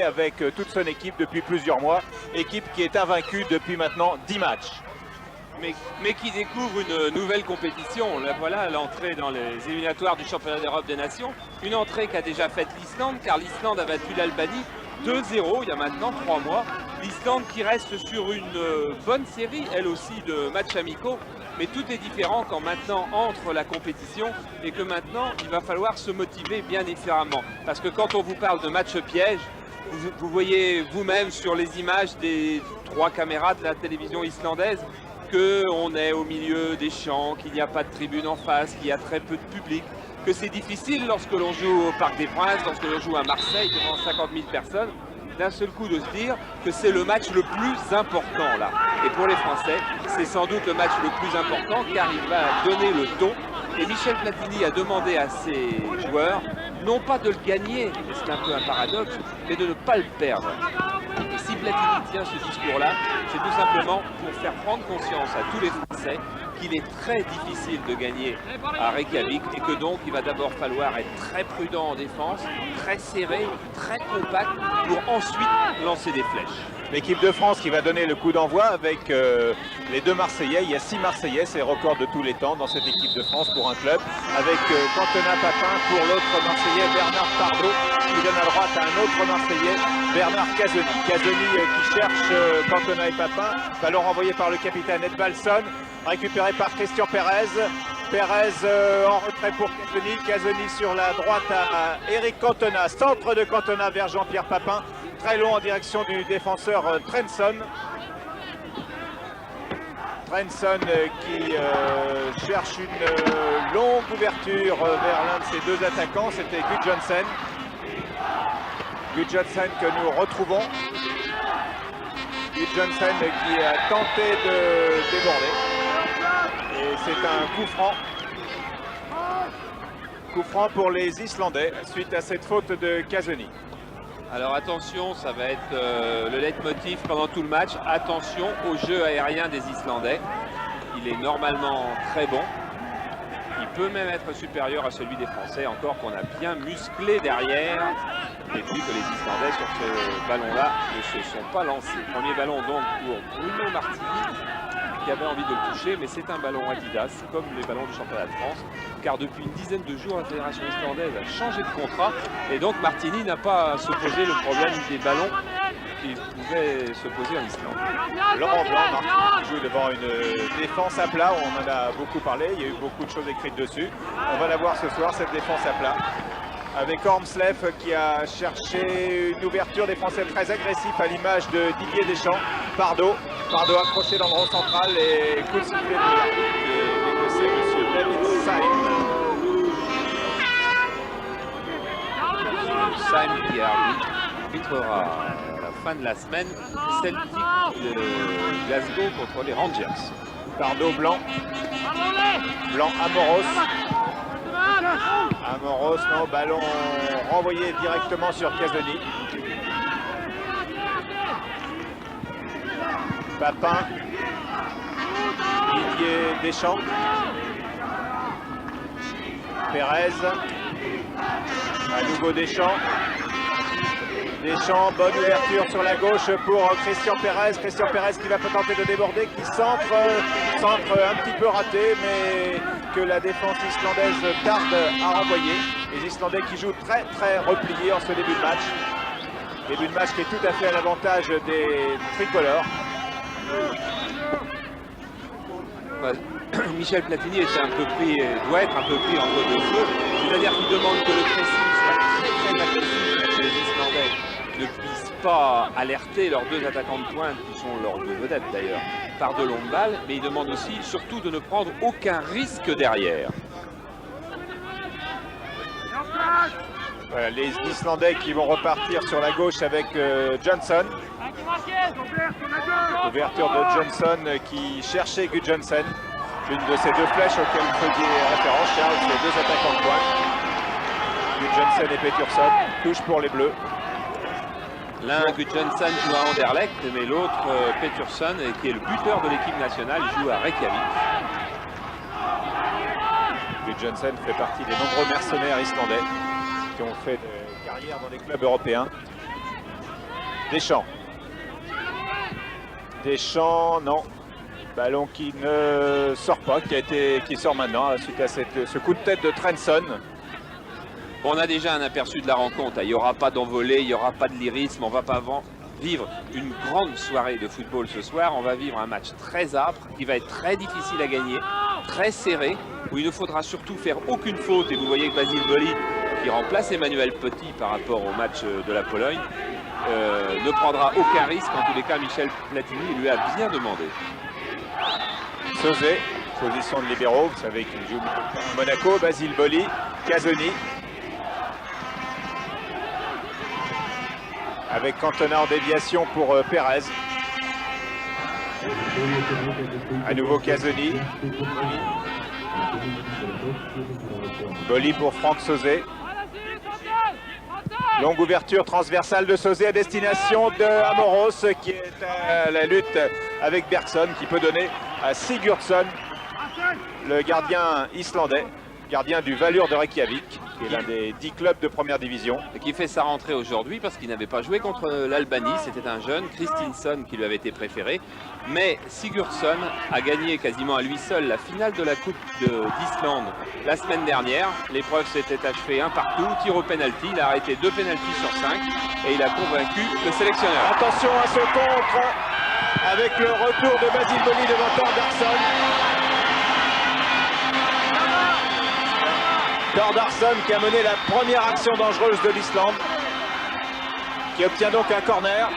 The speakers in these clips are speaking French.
Marseillais avec toute son équipe depuis plusieurs mois. Équipe qui est invaincue depuis maintenant 10 matchs. Mais qui découvre une nouvelle compétition. Là, voilà l'entrée dans les éliminatoires du championnat d'Europe des Nations. Une entrée qu'a déjà faite l'Islande, car l'Islande a battu l'Albanie 2-0 il y a maintenant 3 mois. L'Islande qui reste sur une bonne série, elle aussi, de matchs amicaux. Mais tout est différent quand maintenant entre la compétition et que maintenant il va falloir se motiver bien différemment. Parce que quand on vous parle de match piège, vous voyez vous-même sur les images des 3 caméras de la télévision islandaise qu'on est au milieu des champs, qu'il n'y a pas de tribune en face, qu'il y a très peu de public, que c'est difficile lorsque l'on joue au Parc des Princes, lorsque l'on joue à Marseille devant 50 000 personnes, d'un seul coup de se dire que c'est le match le plus important là. Et pour les Français, c'est sans doute le match le plus important car il va donner le ton. Et Michel Platini a demandé à ses joueurs, non pas de le gagner, et c'est un peu un paradoxe, mais de ne pas le perdre. Et si Platini tient ce discours-là, c'est tout simplement pour faire prendre conscience à tous les Français qu'il est très difficile de gagner à Reykjavik et que donc il va d'abord falloir être très prudent en défense, très serré, très compact pour ensuite lancer des flèches. L'équipe de France qui va donner le coup d'envoi avec les 2 Marseillais. Il y a 6 Marseillais, c'est le record de tous les temps dans cette équipe de France pour un club. Avec Cantona Papin pour l'autre Marseillais, Bernard Pardo, qui donne à droite à un autre Marseillais, Bernard Casoni. Casoni qui cherche Cantona et Papin. Ballon renvoyé par le capitaine Edvalson, récupéré par Christian Pérez. Pérez en retrait pour Casoni. Casoni sur la droite à Eric Cantona. Centre de Cantona vers Jean-Pierre Papin. Très long en direction du défenseur Trensson. Trensson qui cherche une longue ouverture vers l'un de ses 2 attaquants. C'était Gudjohnsen. Gudjohnsen que nous retrouvons. Gudjohnsen qui a tenté de déborder. Et c'est un coup franc. Coup franc pour les Islandais suite à cette faute de Casoni. Alors attention, ça va être le leitmotiv pendant tout le match. Attention au jeu aérien des Islandais. Il est normalement très bon. Il peut même être supérieur à celui des Français, encore qu'on a bien musclé derrière. Et puis que les Islandais sur ce ballon-là ne se sont pas lancés. Premier ballon donc pour Bruno Martini, qui avait envie de le toucher, mais c'est un ballon Adidas, comme les ballons du championnat de France, car depuis une dizaine de jours, la fédération islandaise a changé de contrat, et donc Martini n'a pas à se poser le problème des ballons qui pouvaient se poser en Islande. Laurent Blanc, Martini joue devant une défense à plat, on en a beaucoup parlé, il y a eu beaucoup de choses écrites dessus. On va la voir ce soir, cette défense à plat. Avec Ormslev qui a cherché une ouverture des Français très agressif à l'image de Didier Deschamps. Pardo accroché dans le rond central et coup de sifflet de l'Écossais, M. David Syme. Syme qui arbitrera à la fin de la semaine Celtic de Glasgow contre les Rangers. Pardo blanc. Blanc Amoros. Amoros, non, ballon renvoyé directement sur Casoni. Papin. Didier Deschamps. Pérez. À nouveau Deschamps. Deschamps, bonne ouverture sur la gauche pour Christian Pérez. Christian Pérez qui va tenter de déborder, qui centre un petit peu raté, mais que la défense islandaise tarde à renvoyer. Les Islandais qui jouent très repliés en ce début de match. Début de match qui est tout à fait à l'avantage des tricolores. Michel Platini était un peu pris, doit être un peu pris entre 2 feux. C'est-à-dire qu'il demande que le pressing soit très agressif pour que les Islandais ne puissent pas alerter leurs 2 attaquants de pointe, qui sont leurs 2 vedettes d'ailleurs, par de longues balles, mais il demande aussi surtout de ne prendre aucun risque derrière. Voilà, les Islandais qui vont repartir sur la gauche avec Johnson. Ouverture de Johnson qui cherchait Gudjohnsen. Une de ces 2 flèches auxquelles vous faisiez référence, Charles, c'est 2 attaquants de pointe. Gudjohnsen et Petursson, touche pour les Bleus. L'un, Gudjohnsen, joue à Anderlecht, mais l'autre, Petursson, qui est le buteur de l'équipe nationale, joue à Reykjavik. Gudjohnsen fait partie des nombreux mercenaires islandais qui ont fait de carrière dans les clubs européens. Deschamps. Deschamps, non. Ballon qui ne sort pas, qui sort maintenant suite à ce coup de tête de Trenson. On a déjà un aperçu de la rencontre. Il n'y aura pas d'envolée, il n'y aura pas de lyrisme. On va pas vivre une grande soirée de football ce soir. On va vivre un match très âpre qui va être très difficile à gagner, très serré, où il ne faudra surtout faire aucune faute. Et vous voyez que Basile Boli, qui remplace Emmanuel Petit par rapport au match de la Pologne, ne prendra aucun risque. En tous les cas, Michel Platini lui a bien demandé. Sauzet, position de libéraux, vous savez qu'il joue à Monaco. Basile Boli, Casoni. Avec Cantona en déviation pour Pérez. À nouveau Casoni. Boli pour Franck Sauzet. Longue ouverture transversale de Sauzet à destination de Amoros qui est à la lutte avec Bergson, qui peut donner à Sigurdsson, le gardien islandais, gardien du Valur de Reykjavik, qui est l'un des 10 clubs de première division. Et qui fait sa rentrée aujourd'hui parce qu'il n'avait pas joué contre l'Albanie. C'était un jeune, Kristinsson, qui lui avait été préféré. Mais Sigurdsson a gagné quasiment à lui seul la finale de la Coupe d'Islande la semaine dernière. L'épreuve s'était achevée un partout, tir au penalty. Il a arrêté 2 penaltys sur 5 et il a convaincu le sélectionneur. Attention à ce contre avec le retour de Basile Boli devant Thordarson. Thordarson qui a mené la première action dangereuse de l'Islande, qui obtient donc un corner.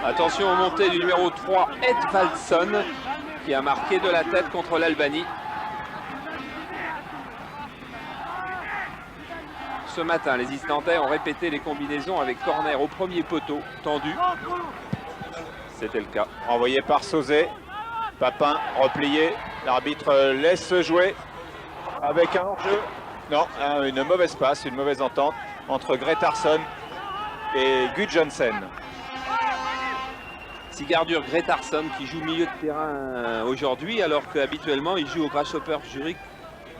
Attention aux montées du numéro 3, Edvaldsson, qui a marqué de la tête contre l'Albanie. Ce matin, les Islandais ont répété les combinaisons avec corner au premier poteau, tendu. C'était le cas. Envoyé par Sauzet. Papin replié. L'arbitre laisse jouer avec un hors-jeu. Non, une mauvaise passe, une mauvaise entente entre Gretarsson et Gudjonsen. Sigurdur Gretarsson qui joue milieu de terrain aujourd'hui, alors qu'habituellement il joue au Grasshopper Zurich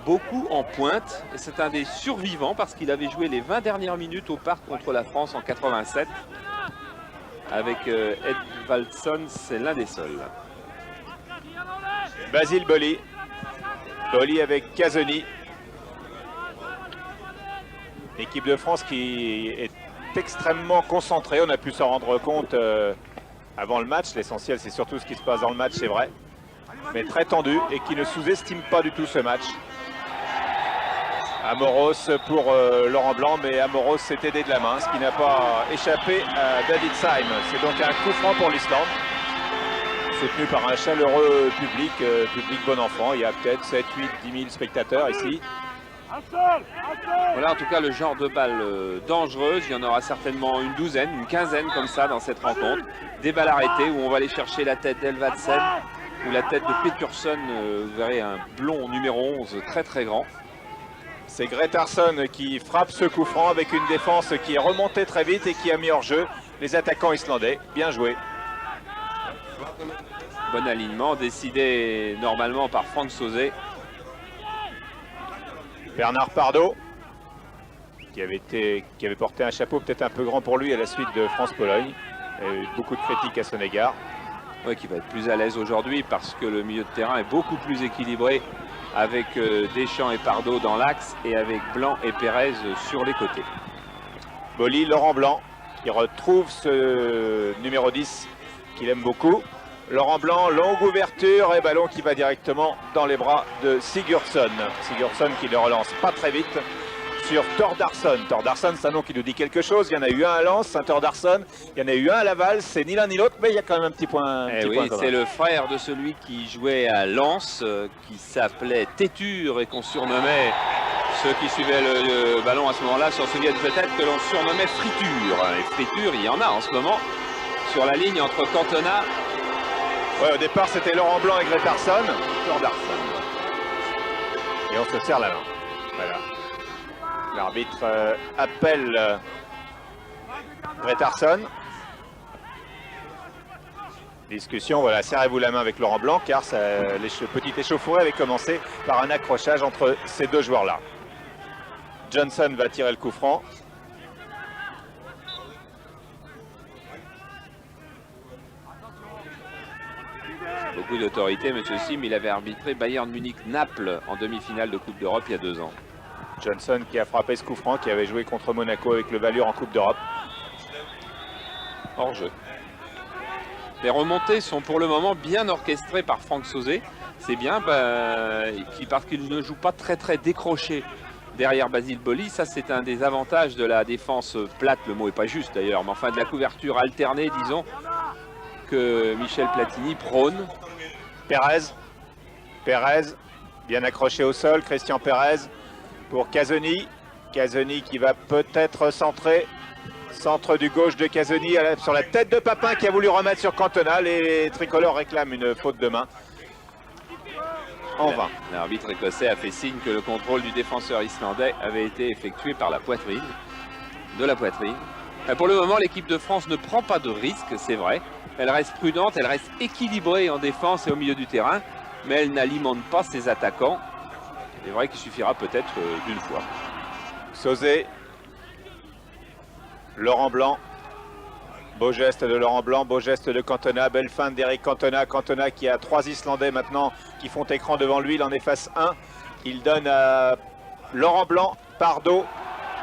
beaucoup en pointe. Et c'est un des survivants parce qu'il avait joué les 20 dernières minutes au parc contre la France en 87. Avec Edvaldsson, c'est l'un des seuls. Basile Boli. Boli avec Casoni. Équipe de France qui est extrêmement concentrée. On a pu s'en rendre compte avant le match. L'essentiel, c'est surtout ce qui se passe dans le match, c'est vrai. Mais très tendu et qui ne sous-estime pas du tout ce match. Amoros pour Laurent Blanc, mais Amoros s'est aidé de la main, ce qui n'a pas échappé à David Syme. C'est donc un coup franc pour l'Islande, soutenu par un chaleureux public, public bon enfant. Il y a peut-être 7, 8, 10 000 spectateurs ici. Voilà en tout cas le genre de balle dangereuse. Il y en aura certainement une douzaine, une quinzaine comme ça dans cette rencontre. Des balles arrêtées où on va aller chercher la tête d'Elvadsen ou la tête de Petursson. Vous verrez un blond numéro 11 très très grand. C'est Gretarsson qui frappe ce coup franc avec une défense qui est remontée très vite et qui a mis hors jeu les attaquants islandais. Bien joué. Bon alignement décidé normalement par Franck Sauzet. Bernard Pardo qui avait porté un chapeau peut-être un peu grand pour lui à la suite de France-Pologne. Il y a eu beaucoup de critiques à son égard. Oui, qui va être plus à l'aise aujourd'hui parce que le milieu de terrain est beaucoup plus équilibré avec Deschamps et Pardo dans l'axe et avec Blanc et Pérez sur les côtés. Boli, Laurent Blanc qui retrouve ce numéro 10 qu'il aime beaucoup. Laurent Blanc, longue ouverture et ballon qui va directement dans les bras de Sigurdsson. Sigurdsson qui le relance pas très vite sur Thordarson. Thordarson, c'est un nom qui nous dit quelque chose. Il y en a eu un à Lens, un Thordarson. Il y en a eu un à Laval. C'est ni l'un ni l'autre, mais il y a quand même un petit point. Oui, c'est le frère de celui qui jouait à Lens, qui s'appelait Téture et qu'on surnommait, ceux qui suivaient le ballon à ce moment-là s'en souviennent peut-être que l'on surnommait Friture. Et Friture, il y en a en ce moment sur la ligne entre Cantona. Ouais, au départ, c'était Laurent Blanc et Gretarsson. Thordarson. Et on se serre la main. Voilà. L'arbitre appelle Gretarsson. Discussion, voilà, serrez-vous la main avec Laurent Blanc car petite échauffourée avait commencé par un accrochage entre ces deux joueurs-là. Johnson va tirer le coup franc. Beaucoup d'autorité, monsieur Sim. Il avait arbitré Bayern Munich-Naples en demi-finale de Coupe d'Europe il y a 2 ans. Johnson qui a frappé ce coup franc, qui avait joué contre Monaco avec le Valur en Coupe d'Europe. Hors jeu. Les remontées sont pour le moment bien orchestrées par Franck Sauzet. C'est bien parce qu'il ne joue pas très décroché derrière Basile Boli. Ça, c'est un des avantages de la défense plate. Le mot n'est pas juste d'ailleurs, mais enfin de la couverture alternée, disons, que Michel Platini prône. Pérez, bien accroché au sol. Christian Pérez pour Casoni. Casoni qui va peut-être centrer. Centre du gauche de Casoni sur la tête de Papin qui a voulu remettre sur Cantona. Les tricolores réclament une faute de main. En vain. L'arbitre écossais a fait signe que le contrôle du défenseur islandais avait été effectué par la poitrine. De la poitrine. Pour le moment, l'équipe de France ne prend pas de risque, c'est vrai. Elle reste prudente, elle reste équilibrée en défense et au milieu du terrain. Mais elle n'alimente pas ses attaquants. C'est vrai qu'il suffira peut-être d'une fois. Sauzet. Laurent Blanc, beau geste de Laurent Blanc, beau geste de Cantona, belle feinte d'Eric Cantona. Cantona qui a 3 Islandais maintenant qui font écran devant lui, il en efface un. Il donne à Laurent Blanc par dos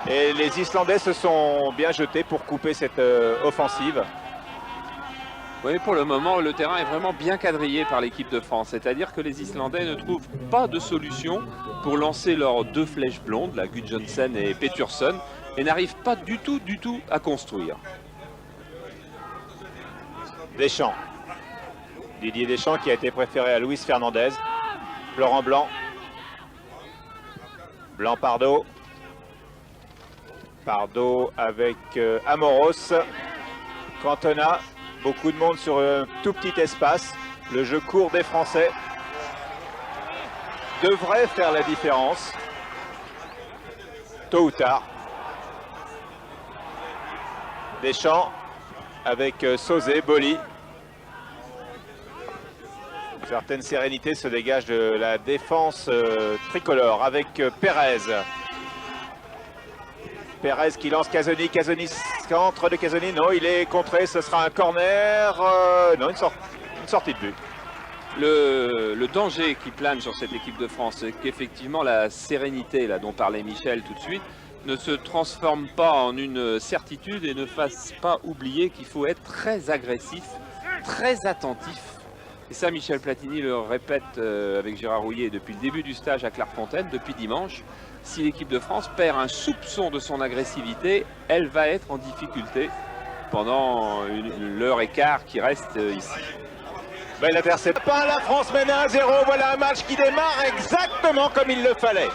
et les Islandais se sont bien jetés pour couper cette offensive. Oui, pour le moment, le terrain est vraiment bien quadrillé par l'équipe de France. C'est-à-dire que les Islandais ne trouvent pas de solution pour lancer leurs 2 flèches blondes, la Gudjohnsen et Peterson, et n'arrivent pas du tout à construire. Deschamps. Didier Deschamps qui a été préféré à Luis Fernandez. Laurent Blanc. Blanc Pardo. Pardo avec Amoros. Cantona. Beaucoup de monde sur un tout petit espace. Le jeu court des Français devrait faire la différence. Tôt ou tard. Deschamps avec Sauzet, Boli. Une certaine sérénité se dégage de la défense tricolore avec Pérez. Pérez qui lance Casoni. Casoni centre de Casoni. Non, il est contré. Ce sera un corner. Non, une sortie de but. Le danger qui plane sur cette équipe de France, c'est qu'effectivement la sérénité là, dont parlait Michel tout de suite, ne se transforme pas en une certitude et ne fasse pas oublier qu'il faut être très agressif, très attentif. Et ça, Michel Platini le répète avec Gérard Rouillet depuis le début du stage à Clairefontaine, depuis dimanche. Si l'équipe de France perd un soupçon de son agressivité, elle va être en difficulté pendant l'heure et quart qui reste ici. Belle interception. La France mène 1-0. Voilà un match qui démarre exactement comme il le fallait.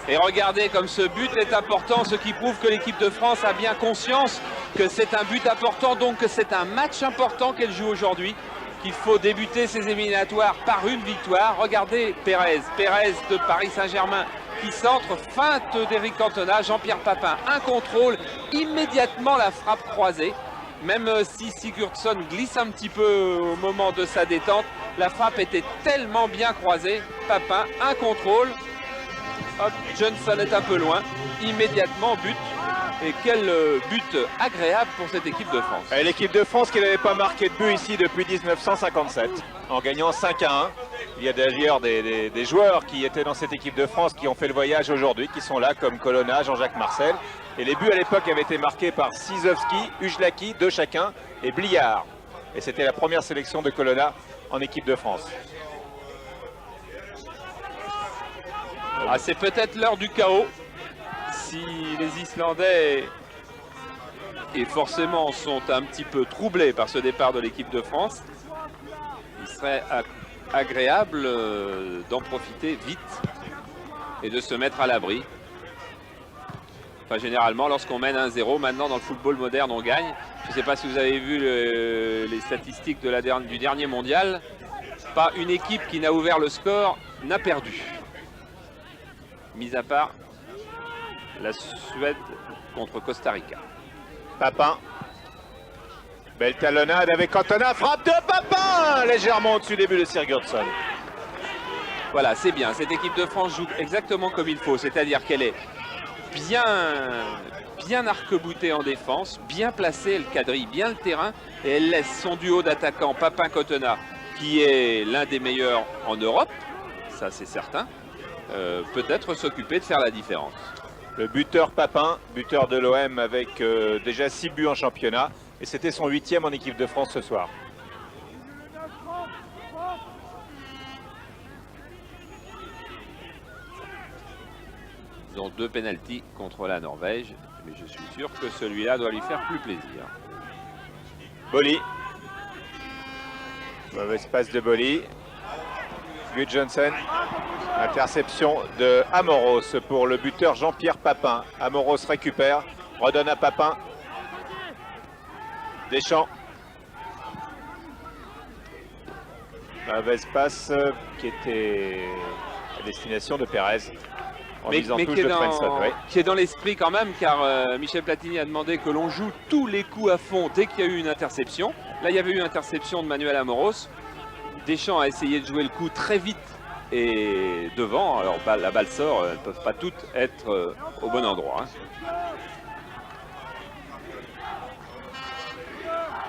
Et regardez comme ce but est important, ce qui prouve que l'équipe de France a bien conscience que c'est un but important, donc que c'est un match important qu'elle joue aujourd'hui, qu'il faut débuter ces éliminatoires par une victoire. Regardez Pérez de Paris Saint-Germain qui centre, feinte d'Eric Cantona, Jean-Pierre Papin, un contrôle, immédiatement la frappe croisée. Même si Sigurdsson glisse un petit peu au moment de sa détente, la frappe était tellement bien croisée. Papin, un contrôle. Hop, Johnson est un peu loin, immédiatement but. Et quel but agréable pour cette équipe de France. Et l'équipe de France qui n'avait pas marqué de but ici depuis 1957, en gagnant 5-1. Il y a d'ailleurs des joueurs qui étaient dans cette équipe de France qui ont fait le voyage aujourd'hui, qui sont là, comme Colonna, Jean-Jacques Marcel. Et les buts à l'époque avaient été marqués par Sizowski, Ujlaki, deux chacun, et Bliard. Et c'était la première sélection de Colonna en équipe de France. Ah, c'est peut-être l'heure du chaos. Si les Islandais, et forcément, sont un petit peu troublés par ce départ de l'équipe de France, il serait agréable d'en profiter vite et de se mettre à l'abri. Enfin, généralement, lorsqu'on mène 1-0, maintenant dans le football moderne, on gagne. Je ne sais pas si vous avez vu les statistiques du dernier mondial. Pas une équipe qui n'a ouvert le score n'a perdu. Mis à part la Suède contre Costa Rica. Papin. Belle talonnade avec Cantona. Frappe de Papin, légèrement au-dessus des buts de Sigurdsson. Voilà, c'est bien. Cette équipe de France joue exactement comme il faut. C'est-à-dire qu'elle est bien arc-boutée en défense, bien placée, elle quadrille bien le terrain et elle laisse son duo d'attaquants Papin-Cantona qui est l'un des meilleurs en Europe, ça c'est certain, peut-être s'occuper de faire la différence. Le buteur Papin, buteur de l'OM avec déjà 6 buts en championnat. Et c'était son 8e en équipe de France ce soir. Ils ont 2 pénaltys contre la Norvège, mais je suis sûr que celui-là doit lui faire plus plaisir. Bolli. Mauvaise passe de Bolli. Gudjohnsen. Interception de Amoros pour le buteur Jean-Pierre Papin. Amoros récupère, redonne à Papin. Deschamps. Mauvaise passe qui était à destination de Pérez. Mais qui est dans l'esprit quand même, car Michel Platini a demandé que l'on joue tous les coups à fond dès qu'il y a eu une interception. Là, il y avait eu une interception de Manuel Amoros. Deschamps a essayé de jouer le coup très vite et devant. Alors la balle sort, elles ne peuvent pas toutes être au bon endroit. Hein.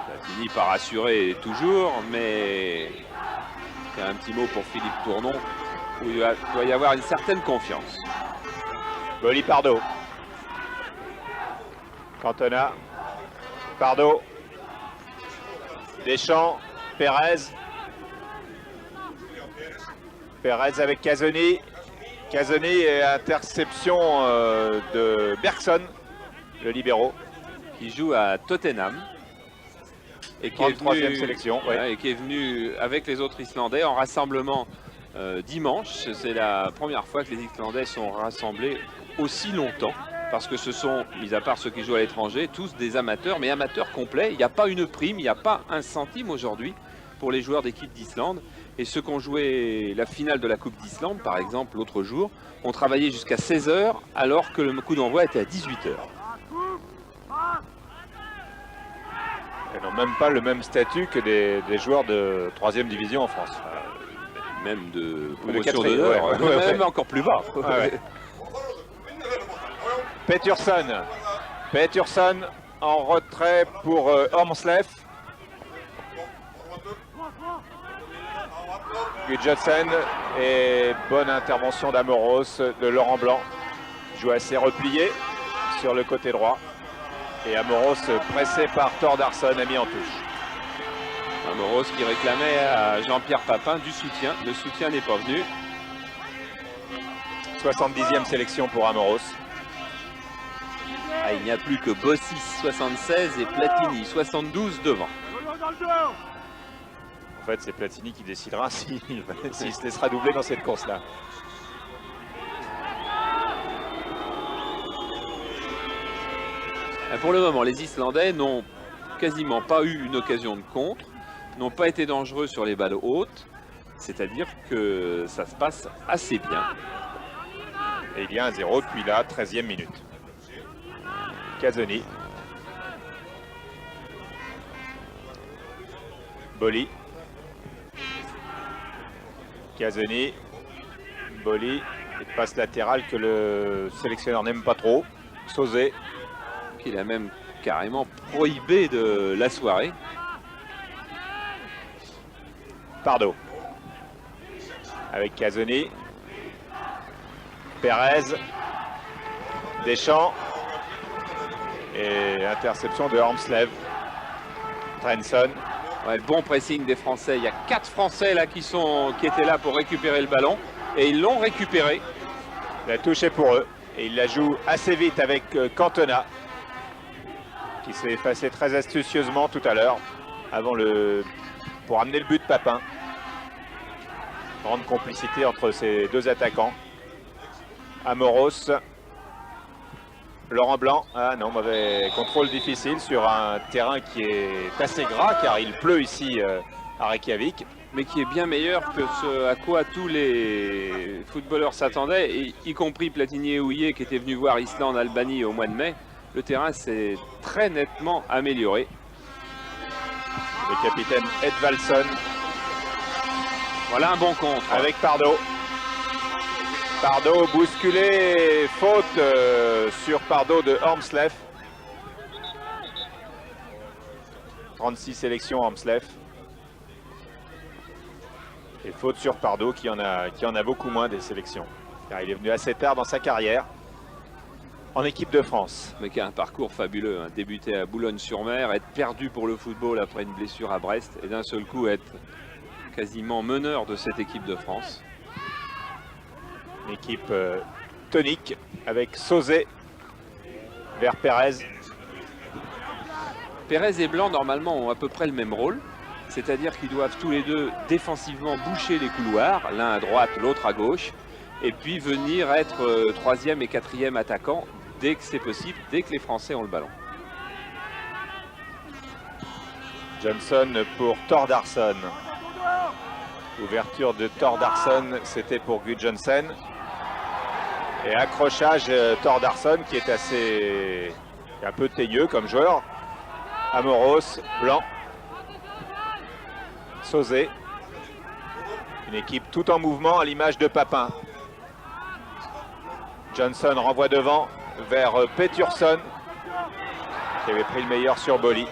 Platini pas rassuré toujours, mais il y a un petit mot pour Philippe Tournon où il doit y avoir une certaine confiance. Bolli, Pardo. Cantona. Pardo. Deschamps. Pérez. Pérez avec Casoni. Casoni et interception de Bergson, le libéro. Qui joue à Tottenham. Et qui, sélection, ouais. Et qui est venu avec les autres Islandais en rassemblement dimanche. C'est la première fois que les Islandais sont rassemblés aussi longtemps. Parce que ce sont, mis à part ceux qui jouent à l'étranger, tous des amateurs, mais amateurs complets. Il n'y a pas une prime, il n'y a pas un centime aujourd'hui pour les joueurs d'équipe d'Islande. Et ceux qui ont joué la finale de la Coupe d'Islande, par exemple, l'autre jour, ont travaillé jusqu'à 16 h alors que le coup d'envoi était à 18 h. Ils n'ont même pas le même statut que des joueurs de 3e division en France. Même de promotion d'honneur, même encore plus bas. Ouais. Peterson en retrait pour Ormslev. Gudjohnsen et bonne intervention d'Amoros, de Laurent Blanc. Joue assez replié sur le côté droit. Et Amoros, pressé par Thordarson, a mis en touche. Amoros qui réclamait à Jean-Pierre Papin du soutien. Le soutien n'est pas venu. 70e sélection pour Amoros. Ah, il n'y a plus que Bossis 76 et Platini 72 devant. En fait, c'est Platini qui décidera s'il se laissera doubler dans cette course-là. Pour le moment, les Islandais n'ont quasiment pas eu une occasion de contre, n'ont pas été dangereux sur les balles hautes, c'est-à-dire que ça se passe assez bien. Et il y a un 0 depuis la 13e minute. Casoni. Bolli. Casoni. Bolli. Et passe latérale que le sélectionneur n'aime pas trop. Sauzé. Qu'il a même carrément prohibé de la soirée. Pardo. Avec Casoni. Pérez. Deschamps. Et interception de Ormslev. Trenson. Ouais, bon pressing des Français. Il y a 4 Français là qui étaient là pour récupérer le ballon. Et ils l'ont récupéré. La touche est pour eux. Et il la joue assez vite avec Cantona. Qui s'est effacé très astucieusement tout à l'heure. Pour amener le but de Papin. Grande complicité entre ces deux attaquants. Amoros. Laurent Blanc, ah non, mauvais contrôle difficile sur un terrain qui est assez gras car il pleut ici à Reykjavik. Mais qui est bien meilleur que ce à quoi tous les footballeurs s'attendaient, y compris Platini et Houillet qui étaient venus voir Islande-Albanie au mois de mai. Le terrain s'est très nettement amélioré. Le capitaine Edvalson. Voilà un bon contre. Avec Pardo. Pardo bousculé, faute sur Pardo de Ormslev. 36 sélections Ormslev. Et faute sur Pardo qui en a beaucoup moins des sélections. Car il est venu assez tard dans sa carrière en équipe de France. Mais qui a un parcours fabuleux, hein. Débuter à Boulogne-sur-Mer, être perdu pour le football après une blessure à Brest et d'un seul coup être quasiment meneur de cette équipe de France. Une équipe tonique avec Sauzet vers Pérez. Pérez et Blanc normalement ont à peu près le même rôle. C'est-à-dire qu'ils doivent tous les deux défensivement boucher les couloirs, l'un à droite, l'autre à gauche, et puis venir être troisième et quatrième attaquant dès que c'est possible, dès que les Français ont le ballon. Johnson pour Thordarson. Ouverture de Thordarson, c'était pour Gudjohnsen. Et accrochage Thordarson qui est un peu teigneux comme joueur. Amoros, Blanc. Sauzet, une équipe tout en mouvement à l'image de Papin. Johnson renvoie devant vers Pétursson qui avait pris le meilleur sur Boli.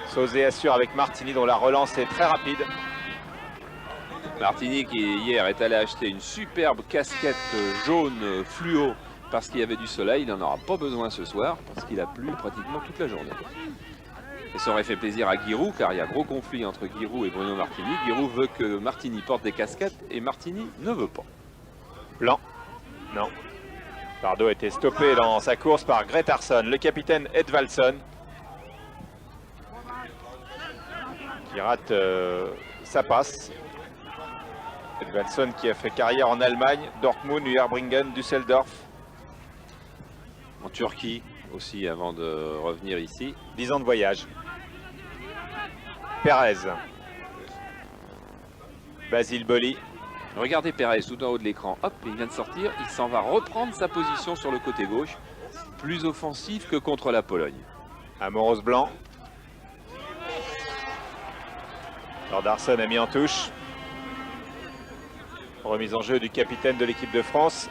Sauzet assure avec Martini dont la relance est très rapide. Martini qui hier est allé acheter une superbe casquette jaune fluo parce qu'il y avait du soleil. Il n'en aura pas besoin ce soir parce qu'il a plu pratiquement toute la journée. Et ça aurait fait plaisir à Giroud, car il y a gros conflit entre Giroud et Bruno Martini. Giroud veut que Martini porte des casquettes et Martini ne veut pas. Blanc, non. Pardo a été stoppé dans sa course par Gretarsson, le capitaine Edvalson, qui rate sa passe. Edvalson qui a fait carrière en Allemagne, Dortmund, Uerbringen, Düsseldorf. En Turquie aussi avant de revenir ici. 10 ans de voyage. Pérez. Basile Boli. Regardez Pérez tout en haut de l'écran. Hop, il vient de sortir. Il s'en va reprendre sa position sur le côté gauche. Plus offensif que contre la Pologne. Amoros Blanc. Thordarson a mis en touche. Remise en jeu du capitaine de l'équipe de France.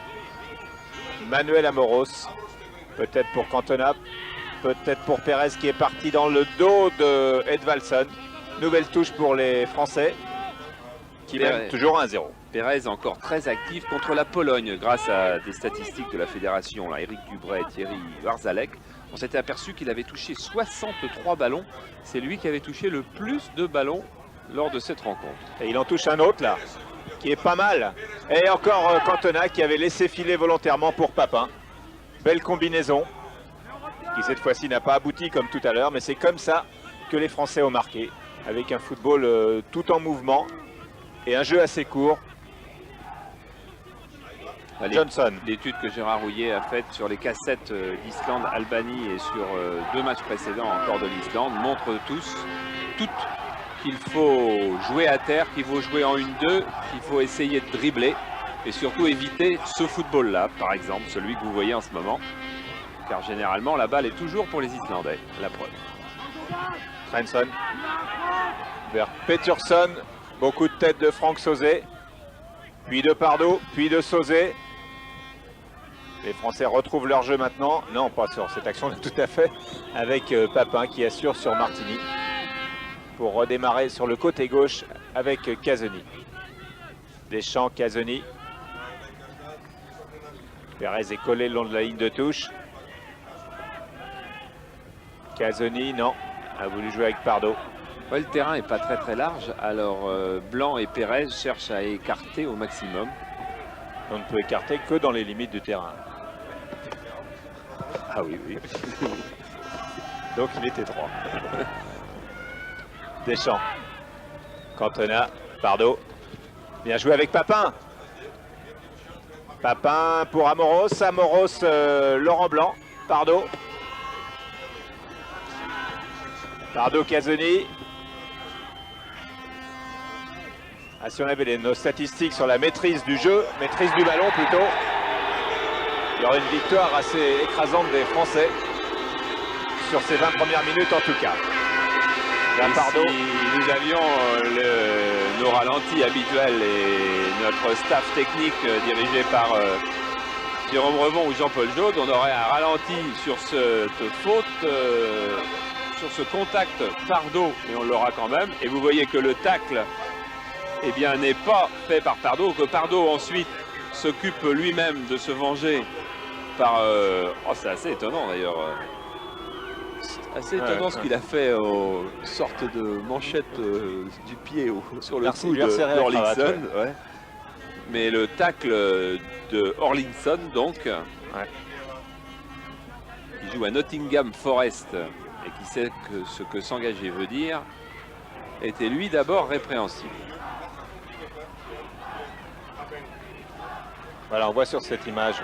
Manuel Amoros. Peut-être pour Cantona. Peut-être pour Pérez qui est parti dans le dos de Edvalson. Nouvelle touche pour les Français. Qui mènent toujours 1-0. Pérez encore très actif contre la Pologne grâce à des statistiques de la fédération. Là, Éric Dubray et Thierry Warzalek. On s'était aperçu qu'il avait touché 63 ballons. C'est lui qui avait touché le plus de ballons lors de cette rencontre. Et il en touche un autre là, qui est pas mal. Et encore Cantona qui avait laissé filer volontairement pour Papin. Belle combinaison, qui cette fois-ci n'a pas abouti comme tout à l'heure, mais c'est comme ça que les Français ont marqué, avec un football tout en mouvement et un jeu assez court. Johnson. L'étude que Gérard Rouillet a faite sur les cassettes d'Islande-Albanie et sur 2 matchs précédents encore de l'Islande montre toutes qu'il faut jouer à terre, qu'il faut jouer en 1-2, qu'il faut essayer de dribbler et surtout éviter ce football-là, par exemple, celui que vous voyez en ce moment. Car généralement, la balle est toujours pour les Islandais, la preuve. Svensson vers Pétursson, beaucoup de têtes de Franck Sauzet, puis de Pardo, puis de Sauzet. Les Français retrouvent leur jeu maintenant. Non, pas sur cette action tout à fait, avec Papin qui assure sur Martini pour redémarrer sur le côté gauche avec Casoni. Deschamps, Casoni. Pérez est collé le long de la ligne de touche. Casoni, non, a voulu jouer avec Pardo. Ouais, le terrain n'est pas très large, alors Blanc et Pérez cherchent à écarter au maximum. On ne peut écarter que dans les limites du terrain. Ah oui, oui. Donc il était 3. Deschamps. Cantona, Pardo. Bien joué avec Papin. Papin pour Amoros. Amoros, Laurent Blanc. Pardo. Pardo, Casoni. Ah, si on avait nos statistiques sur la maîtrise du jeu, maîtrise du ballon plutôt, il y aurait une victoire assez écrasante des Français sur ces 20 premières minutes en tout cas. Là, Pardo. Si nous avions nos ralentis habituels et notre staff technique dirigé par Jérôme Revon ou Jean-Paul Jaude, on aurait un ralenti sur cette faute, sur ce contact Pardo, mais on l'aura quand même. Et vous voyez que le tacle eh bien, n'est pas fait par Pardo, que Pardo ensuite s'occupe lui-même de se venger par... Oh, c'est assez étonnant d'ailleurs. C'est assez étonnant ce qu'il a fait aux sortes de manchettes du pied sur le cou d'Orlinson. Ouais. Mais le tacle de Orlinson, donc, qui joue à Nottingham Forest et qui sait ce que s'engager veut dire, était lui d'abord répréhensible. Voilà, on voit sur cette image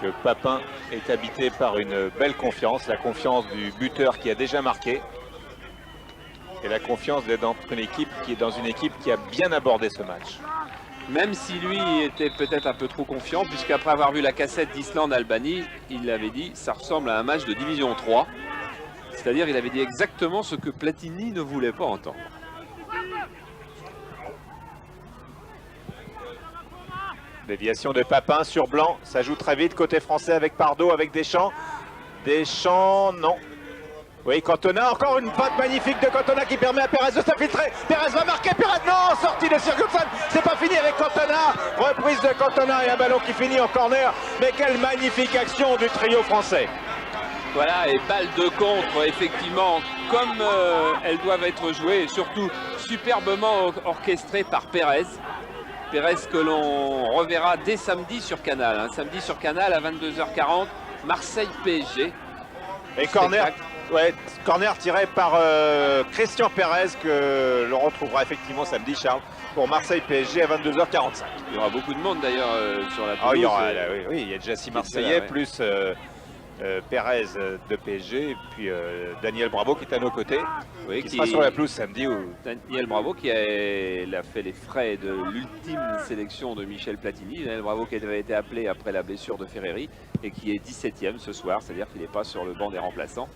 que Papin est habité par une belle confiance, la confiance du buteur qui a déjà marqué et la confiance d'être dans une équipe qui a bien abordé ce match. Même si lui était peut-être un peu trop confiant, puisqu'après avoir vu la cassette d'Islande-Albanie, il avait dit ça ressemble à un match de division 3. C'est-à-dire il avait dit exactement ce que Platini ne voulait pas entendre. Déviation de Papin sur Blanc, ça joue très vite côté français avec Pardo, avec Deschamps. Deschamps, non. Oui, Cantona, encore une patte magnifique de Cantona qui permet à Pérez de s'infiltrer. Pérez va marquer, Pérez, non, sortie de Sigurdsson, c'est pas fini avec Cantona. Reprise de Cantona et un ballon qui finit en corner. Mais quelle magnifique action du trio français. Voilà, et balle de contre, effectivement, comme elles doivent être jouées, et surtout superbement orchestrées par Pérez. Pérez que l'on reverra dès samedi sur Canal. Hein. Samedi sur Canal à 22h40, Marseille-PSG. Et corner, ouais, corner tiré par Christian Pérez que l'on retrouvera effectivement samedi, Charles, pour Marseille-PSG à 22h45. Il y aura beaucoup de monde d'ailleurs sur la pelouse. Oh, oui, il y a déjà 6 Marseillais, plus Pérez de PSG, et puis Daniel Bravo qui est à nos côtés, qui sera sur la pelouse samedi. Daniel Bravo qui a fait les frais de l'ultime sélection de Michel Platini. Daniel Bravo qui avait été appelé après la blessure de Ferreri et qui est 17e ce soir, c'est-à-dire qu'il n'est pas sur le banc des remplaçants.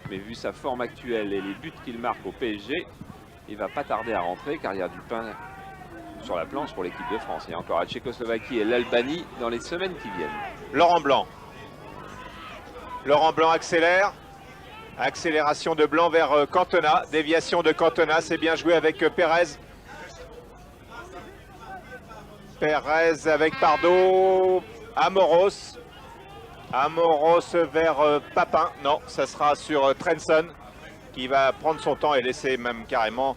Mais vu sa forme actuelle et les buts qu'il marque au PSG, il va pas tarder à rentrer car il y a du pain sur la planche pour l'équipe de France. Il y a encore la Tchécoslovaquie et l'Albanie dans les semaines qui viennent. Laurent Blanc. Laurent Blanc accélère. Accélération de Blanc vers Cantona. Déviation de Cantona. C'est bien joué avec Pérez. Pérez avec Pardo. Amoros. Amoros vers Papin. Non, ça sera sur Trensson qui va prendre son temps et laisser même carrément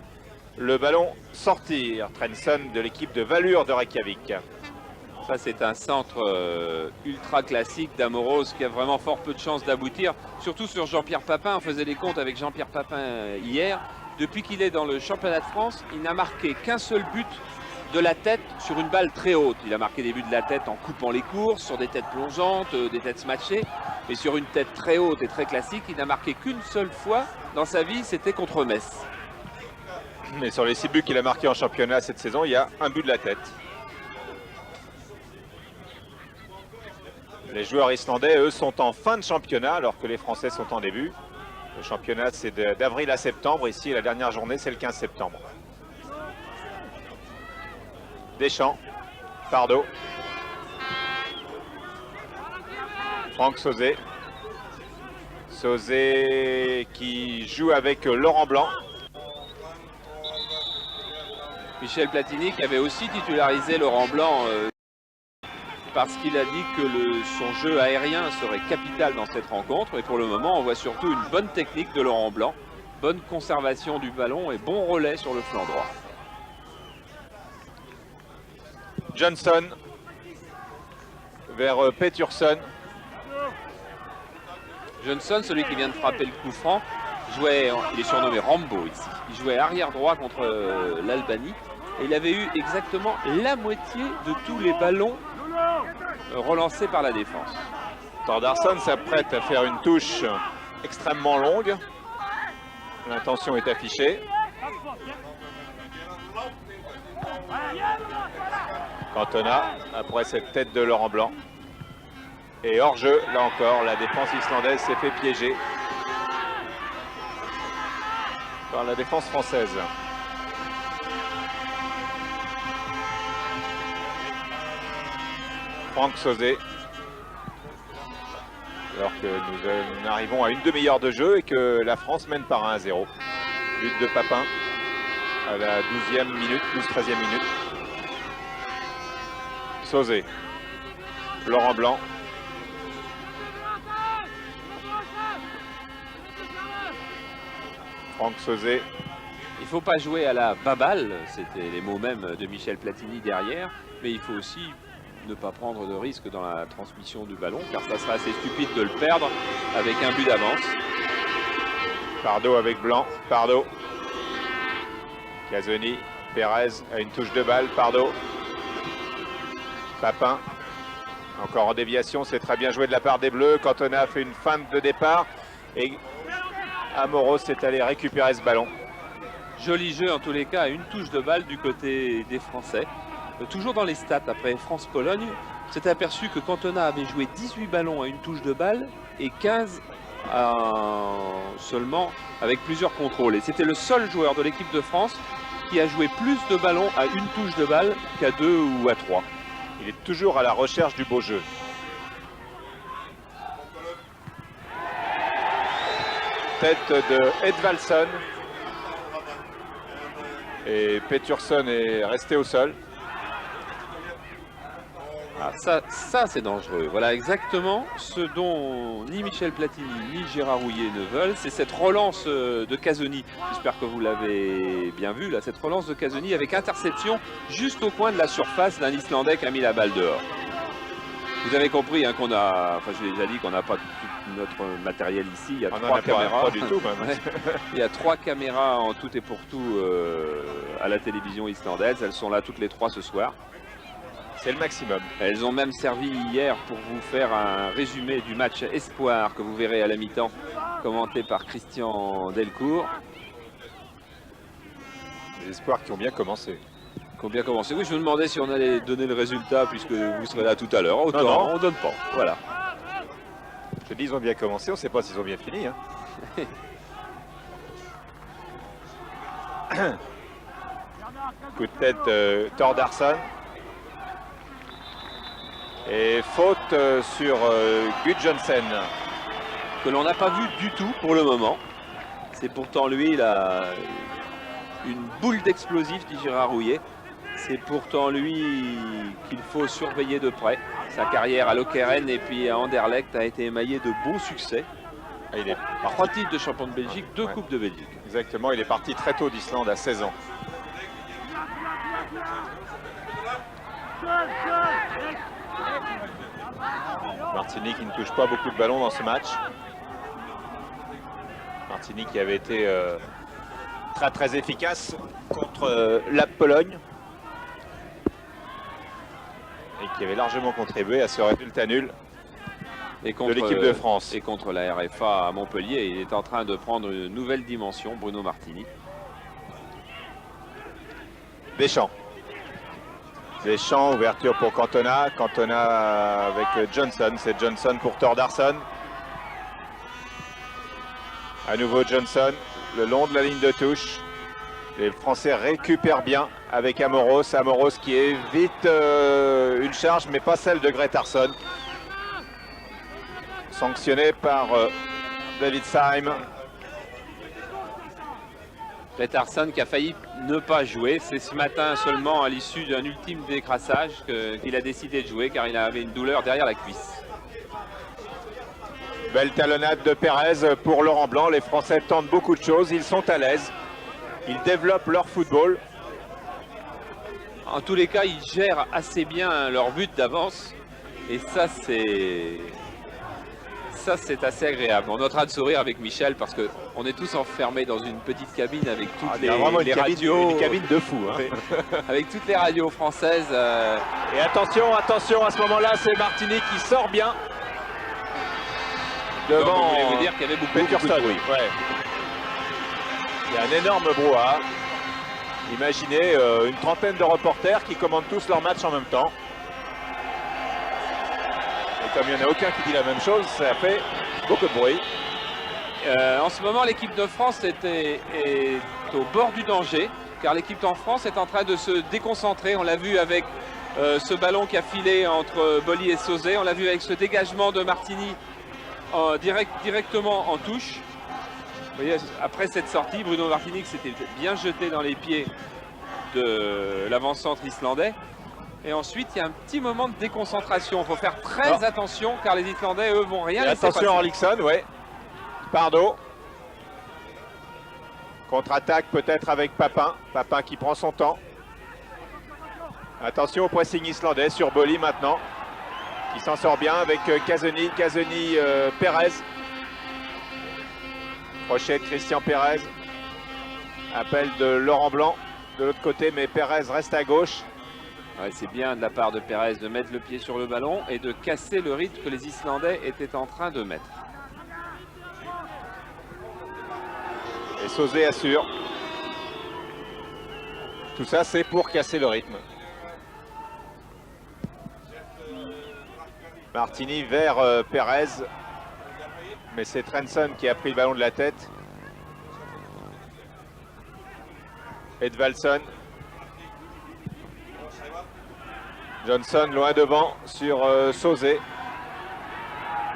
le ballon sortir. Trensson de l'équipe de Valur de Reykjavik. Ça, c'est un centre ultra classique d'Amoros qui a vraiment fort peu de chances d'aboutir. Surtout sur Jean-Pierre Papin. On faisait les comptes avec Jean-Pierre Papin hier. Depuis qu'il est dans le championnat de France, il n'a marqué qu'un seul but de la tête sur une balle très haute. Il a marqué des buts de la tête en coupant les courses, sur des têtes plongeantes, des têtes smatchées. Mais sur une tête très haute et très classique, il n'a marqué qu'une seule fois dans sa vie, c'était contre Metz. Mais sur les 6 buts qu'il a marqués en championnat cette saison, il y a un but de la tête. Les joueurs islandais, eux, sont en fin de championnat alors que les Français sont en début. Le championnat, c'est d'avril à septembre. Ici, la dernière journée, c'est le 15 septembre. Deschamps, Pardo. Franck Sauzet. Sauzet qui joue avec Laurent Blanc. Michel Platini qui avait aussi titularisé Laurent Blanc parce qu'il a dit que son jeu aérien serait capital dans cette rencontre. Et pour le moment, on voit surtout une bonne technique de Laurent Blanc, bonne conservation du ballon et bon relais sur le flanc droit. Johnson vers Pétursson. Johnson, celui qui vient de frapper le coup franc, jouait, il est surnommé Rambo ici, il jouait arrière droit contre l'Albanie et il avait eu exactement la moitié de tous les ballons relancés par la défense. Thordarson s'apprête à faire une touche extrêmement longue. L'intention est affichée. Cantona après cette tête de Laurent Blanc. Et hors jeu, là encore, la défense islandaise s'est fait piéger par la défense française. Franck Sauzet. Alors que nous arrivons à une demi-heure de jeu et que la France mène par 1-0. But de Papin. à la 12e minute, 12-13e minute. Sauzet. Laurent Blanc. Franck Sauzet. Il ne faut pas jouer à la baballe, c'était les mots même de Michel Platini derrière, mais il faut aussi ne pas prendre de risque dans la transmission du ballon, car ça serait assez stupide de le perdre avec un but d'avance. Pardo avec Blanc. Pardo. Casoni. Pérez a une touche de balle. Pardo. Papin. Encore en déviation, c'est très bien joué de la part des Bleus. Cantona a fait une feinte de départ et Amoros s'est allé récupérer ce ballon. Joli jeu en tous les cas, une touche de balle du côté des Français. Toujours dans les stats, après France-Pologne, on s'est aperçu que Cantona avait joué 18 ballons à une touche de balle et 15 seulement avec plusieurs contrôles. Et c'était le seul joueur de l'équipe de France qui a joué plus de ballons à une touche de balle qu'à 2 ou à 3. Il est toujours à la recherche du beau jeu. Tête de Edvalson. Et Peterson est resté au sol. Ah, ça c'est dangereux. Voilà exactement ce dont ni Michel Platini ni Gérard Rouillet ne veulent. C'est cette relance de Casoni. J'espère que vous l'avez bien vu là. Cette relance de Casoni avec interception juste au coin de la surface d'un Islandais qui a mis la balle dehors. Vous avez compris hein, qu'on a, enfin je l'ai déjà dit qu'on n'a pas tout notre matériel ici. Il y a 3 caméras. Pas du tout, même. Ouais. Il y a 3 caméras en tout et pour tout à la télévision islandaise. Elles sont là toutes les 3 ce soir. C'est le maximum. Elles ont même servi hier pour vous faire un résumé du match Espoir que vous verrez à la mi-temps, commenté par Christian Delcourt. Les espoirs qui ont bien commencé. Bien commencé. Oui, je me demandais si on allait donner le résultat puisque vous serez là tout à l'heure. Autant, non. on donne pas. Voilà. Je te dis, ils ont bien commencé, on ne sait pas s'ils ont bien fini. Hein. Coup de tête, Thordarson. Et faute sur Gudjonsen. Que l'on n'a pas vu du tout pour le moment. C'est pourtant lui, il a une boule d'explosif, dit Gérard Rouillet. C'est pourtant lui qu'il faut surveiller de près. Sa carrière à Lokeren et puis à Anderlecht a été émaillée de beaux succès. Il est 3 titres de champion de Belgique, 2 Coupes de Belgique. Exactement, il est parti très tôt d'Islande à 16 ans. Martini qui ne touche pas beaucoup de ballons dans ce match. Martini qui avait été très efficace contre la Pologne et qui avait largement contribué à ce résultat nul de l'équipe de France. Et contre la RFA à Montpellier, il est en train de prendre une nouvelle dimension, Bruno Martini. Deschamps. Deschamps, ouverture pour Cantona. Cantona avec Johnson. C'est Johnson pour Thordarson. À nouveau Johnson, le long de la ligne de touche. Les Français récupèrent bien avec Amoros. Amoros qui évite une charge, mais pas celle de Gretarsson. Sanctionné par David Syme. Gretarsson qui a failli ne pas jouer. C'est ce matin seulement à l'issue d'un ultime décrassage qu'il a décidé de jouer car il avait une douleur derrière la cuisse. Belle talonnade de Pérez pour Laurent Blanc. Les Français tentent beaucoup de choses. Ils sont à l'aise. Ils développent leur football. En tous les cas, ils gèrent assez bien leur but d'avance. Et ça, c'est assez agréable. On est en train de sourire avec Michel parce qu'on est tous enfermés dans une petite cabine avec toutes les radios. Une cabine de fou. Hein. Avec toutes les radios françaises. Et attention, attention, à ce moment-là, c'est Martini qui sort bien. Devant, donc, je voulais vous dire qu'il y avait beaucoup de bruit. Ouais. Il y a un énorme brouhaha. Imaginez une trentaine de reporters qui commandent tous leur match en même temps. Et comme il n'y en a aucun qui dit la même chose, ça fait beaucoup de bruit. En ce moment, l'équipe de France est au bord du danger, car l'équipe de France est en train de se déconcentrer. On l'a vu avec ce ballon qui a filé entre Boly et Sauzet. On l'a vu avec ce dégagement de Martini directement en touche. Vous voyez, après cette sortie, Bruno Martini s'était bien jeté dans les pieds de l'avant-centre islandais. Et ensuite, il y a un petit moment de déconcentration. Il faut faire très attention car les Islandais, eux, vont rien laisser passer. Attention, Orlikson, ouais. Pardo. Contre-attaque peut-être avec Papin. Papin qui prend son temps. Attention au pressing islandais sur Boli maintenant. Qui s'en sort bien avec Casoni, Perez. Crochet de Christian Perez. Appel de Laurent Blanc de l'autre côté, mais Perez reste à gauche. Ouais, c'est bien de la part de Perez de mettre le pied sur le ballon et de casser le rythme que les Islandais étaient en train de mettre. Et Sauzé assure. Tout ça, c'est pour casser le rythme. Martini vers Perez. Mais c'est Trenson qui a pris le ballon de la tête. Edvalson. Johnson loin devant sur Sauzé.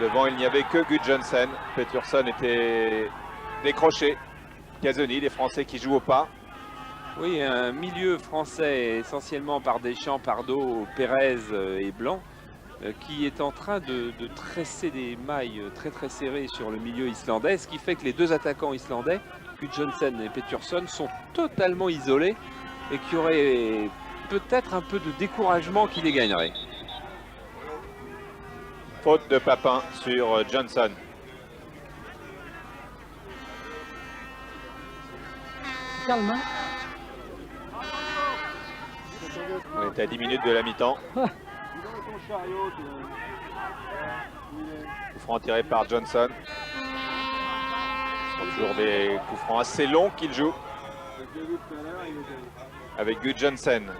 Devant, il n'y avait que Gudjohnsen. Peterson était décroché. Casoni, les Français qui jouent au pas. Oui, un milieu français essentiellement par Deschamps, Pardo, Perez et Blanc qui est en train de tresser des mailles très serrées sur le milieu islandais, ce qui fait que les deux attaquants islandais, Gudjohnsen et Peterson, sont totalement isolés et qu'il y aurait peut-être un peu de découragement qui les gagnerait. Faute de Papin sur Johnson. Calme, hein. On est à 10 minutes de la mi-temps. Coup franc tiré par Johnson. Ce sont toujours des coups francs assez longs qu'il joue. Avec Gudjohnsen.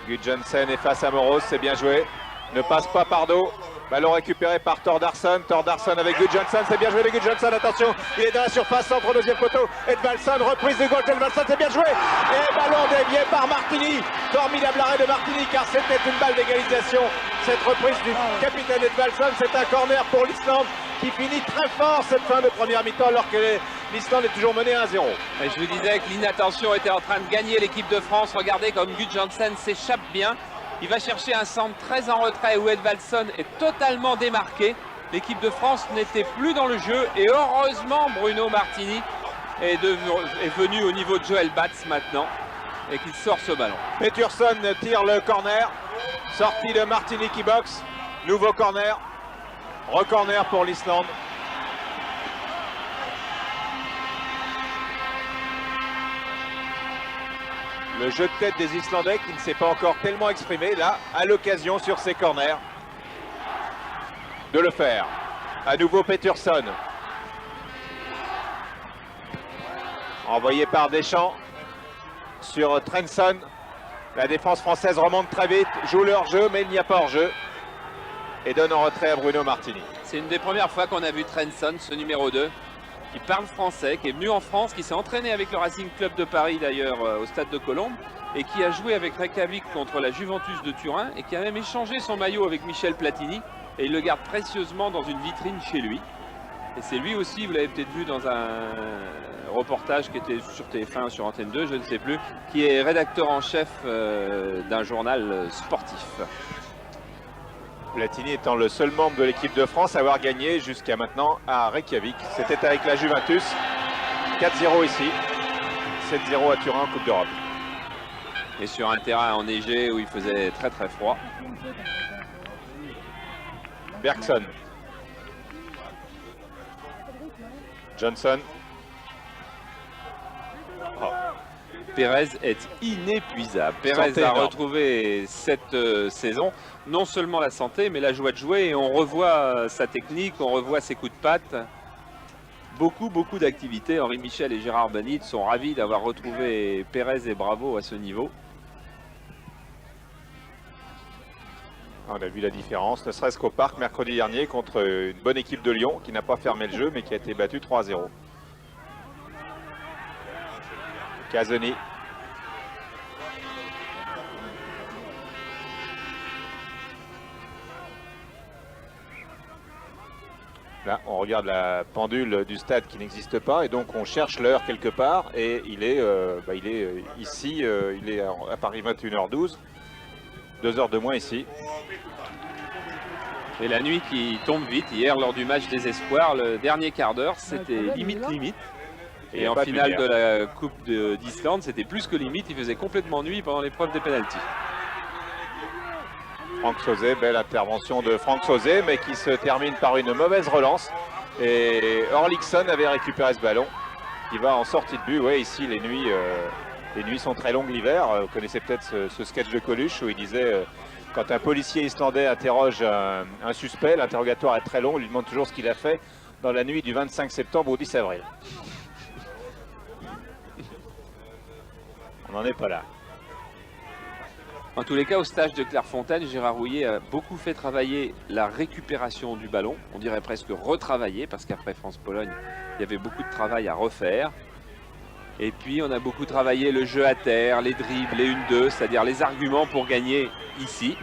Gudjohnsen est face à Moros, c'est bien joué. Ne passe pas par dos. Ballon récupéré par Thordarson. Thordarson avec Gudjohnsen, c'est bien joué de Gudjohnsen, attention, il est dans la surface, centre au deuxième poteau. Edvalson, reprise de gauche d'Edvalson, c'est bien joué. Et ballon dévié par Martini. Formidable arrêt de Martini car c'était une balle d'égalisation. Cette reprise du capitaine Edvalson, c'est un corner pour l'Islande qui finit très fort cette fin de première mi-temps alors que l'Islande est toujours menée 1-0. Et je vous disais que l'inattention était en train de gagner l'équipe de France. Regardez comme Gudjohnsen s'échappe bien. Il va chercher un centre très en retrait où Edvalson est totalement démarqué. L'équipe de France n'était plus dans le jeu et heureusement Bruno Martini est venu au niveau de Joël Batz maintenant et qu'il sort ce ballon. Peterson tire le corner. Sortie de Martini qui boxe. Nouveau corner. Recorner pour l'Islande. Le jeu de tête des Islandais qui ne s'est pas encore tellement exprimé, là, à l'occasion sur ces corners, de le faire. À nouveau Peterson. Envoyé par Deschamps sur Trenson. La défense française remonte très vite, joue leur jeu, mais il n'y a pas hors-jeu. Et donne en retrait à Bruno Martini. C'est une des premières fois qu'on a vu Trenson, ce numéro 2. Qui parle français, qui est venu en France, qui s'est entraîné avec le Racing Club de Paris d'ailleurs au stade de Colombes et qui a joué avec Reykjavik contre la Juventus de Turin et qui a même échangé son maillot avec Michel Platini et il le garde précieusement dans une vitrine chez lui. Et c'est lui aussi, vous l'avez peut-être vu dans un reportage qui était sur TF1, sur Antenne 2, je ne sais plus, qui est rédacteur en chef d'un journal sportif. Platini étant le seul membre de l'équipe de France à avoir gagné jusqu'à maintenant à Reykjavik. C'était avec la Juventus. 4-0 ici. 7-0 à Turin en Coupe d'Europe. Et sur un terrain enneigé où il faisait très froid. Bergson. Johnson. Oh. Perez est inépuisable. Perez a retrouvé cette saison non seulement la santé, mais la joie de jouer. Et on revoit sa technique, on revoit ses coups de patte. Beaucoup d'activités. Henri Michel et Gérard Banit sont ravis d'avoir retrouvé Perez et Bravo à ce niveau. On a vu la différence, ne serait-ce qu'au parc mercredi dernier contre une bonne équipe de Lyon qui n'a pas fermé le jeu mais qui a été battue 3-0. Casoni. Là, on regarde la pendule du stade qui n'existe pas et donc on cherche l'heure quelque part et il est ici, il est à Paris 21h12, 2 heures de moins ici. Et la nuit qui tombe vite. Hier, lors du match des Espoirs, le dernier quart d'heure, c'était limite. Et en finale de la Coupe d'Islande, c'était plus que limite. Il faisait complètement nuit pendant l'épreuve des pénaltys. Franck Sauzet, belle intervention de Franck Sauzet, mais qui se termine par une mauvaise relance. Et Orlickson avait récupéré ce ballon. Il va en sortie de but. Oui, ici, les nuits sont très longues l'hiver. Vous connaissez peut-être ce sketch de Coluche où il disait... Quand un policier islandais interroge un suspect, l'interrogatoire est très long, il lui demande toujours ce qu'il a fait dans la nuit du 25 septembre au 10 avril. On n'en est pas là. En tous les cas, au stage de Clairefontaine, Gérard Houllier a beaucoup fait travailler la récupération du ballon. On dirait presque retravailler, parce qu'après France-Pologne, il y avait beaucoup de travail à refaire. Et puis, on a beaucoup travaillé le jeu à terre, les dribbles, les 1-2, c'est-à-dire les arguments pour gagner ici.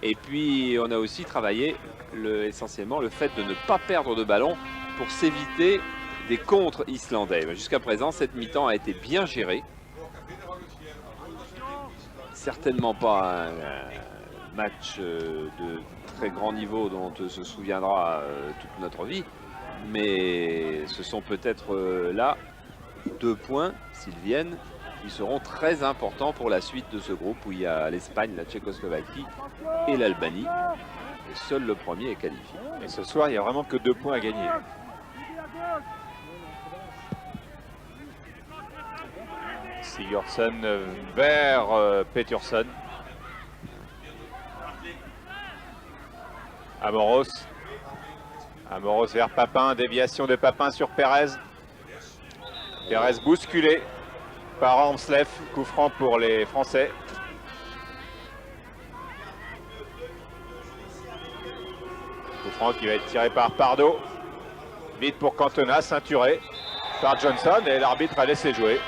Et puis, on a aussi travaillé essentiellement le fait de ne pas perdre de ballon pour s'éviter des contres islandais. Jusqu'à présent, cette mi-temps a été bien gérée. Certainement pas un match de très grand niveau dont on se souviendra toute notre vie. Mais ce sont peut-être là 2 points, s'ils viennent, qui seront très importants pour la suite de ce groupe où il y a l'Espagne, la Tchécoslovaquie et l'Albanie. Et seul le premier est qualifié. Et ce soir, il n'y a vraiment que 2 points à gagner. Sigurdsson vers Pétursson. Amoros. Amoros vers Papin, déviation de Papin sur Pérez. Pérez bousculé par Ormslev, coup franc pour les Français. Coup franc qui va être tiré par Pardo. Vite pour Cantona, ceinturé par Johnson et l'arbitre a laissé jouer.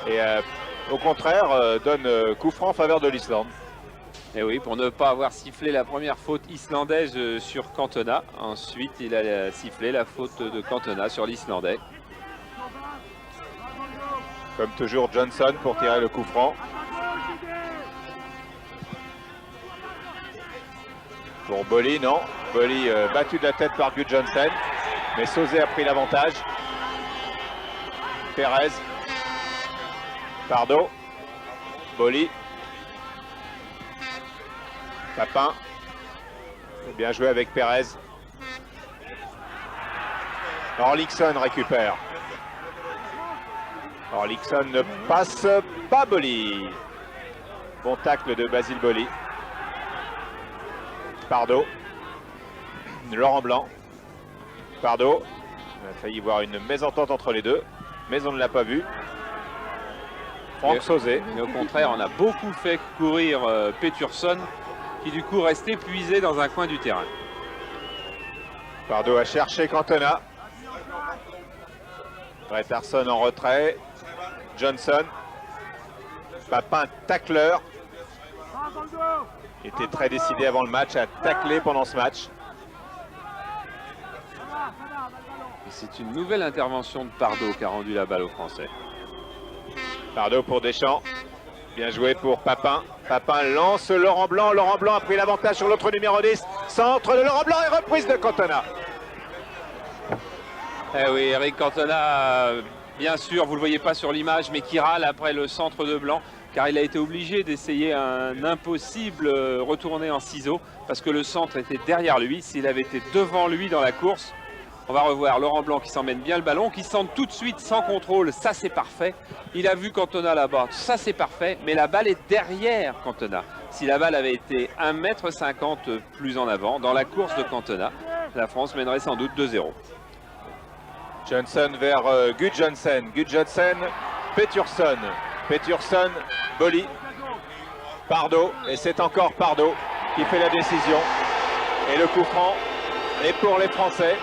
Et au contraire, donne coup franc en faveur de l'Islande. Et oui, pour ne pas avoir sifflé la première faute islandaise sur Cantona. Ensuite, il a sifflé la faute de Cantona sur l'Islandais. Comme toujours, Johnson pour tirer le coup franc. Pour Bolly, non. Bolly battu de la tête par Gudjohnsen. Mais Sauzet a pris l'avantage. Pérez. Pardo. Bolly. Papin. Bien joué avec Pérez. Orlickson récupère. Orlickson ne passe pas Bolly. Bon tacle de Basile Bolly. Pardo. Laurent Blanc. Pardo. On a failli voir une mésentente entre les deux, mais on ne l'a pas vu. Franck Sauzet. Mais au contraire, on a beaucoup fait courir Pétursson, qui du coup restait épuisé dans un coin du terrain. Pardo a cherché Cantona. Peterson en retrait. Johnson. Papin tacleur. Il était très décidé avant le match à tacler pendant ce match. C'est une nouvelle intervention de Pardo qui a rendu la balle aux Français. Pardo pour Deschamps. Bien joué pour Papin. Papin lance Laurent Blanc. Laurent Blanc a pris l'avantage sur l'autre numéro 10. Centre de Laurent Blanc et reprise de Cantona. Eh oui, Eric Cantona, bien sûr, vous ne le voyez pas sur l'image, mais qui râle après le centre de Blanc, car il a été obligé d'essayer un impossible retourné en ciseaux, parce que le centre était derrière lui. S'il avait été devant lui dans la course, on va revoir Laurent Blanc qui s'emmène bien le ballon, qui centre tout de suite sans contrôle, ça c'est parfait. Il a vu Cantona là-bas, ça c'est parfait, mais la balle est derrière Cantona. Si la balle avait été 1,50 m plus en avant, dans la course de Cantona, la France mènerait sans doute 2-0. Johnson vers Gudjohnsen. Gudjohnsen, Pétursson. Pétursson, Bolly. Pardo. Et c'est encore Pardo qui fait la décision. Et le coup franc est pour les Français.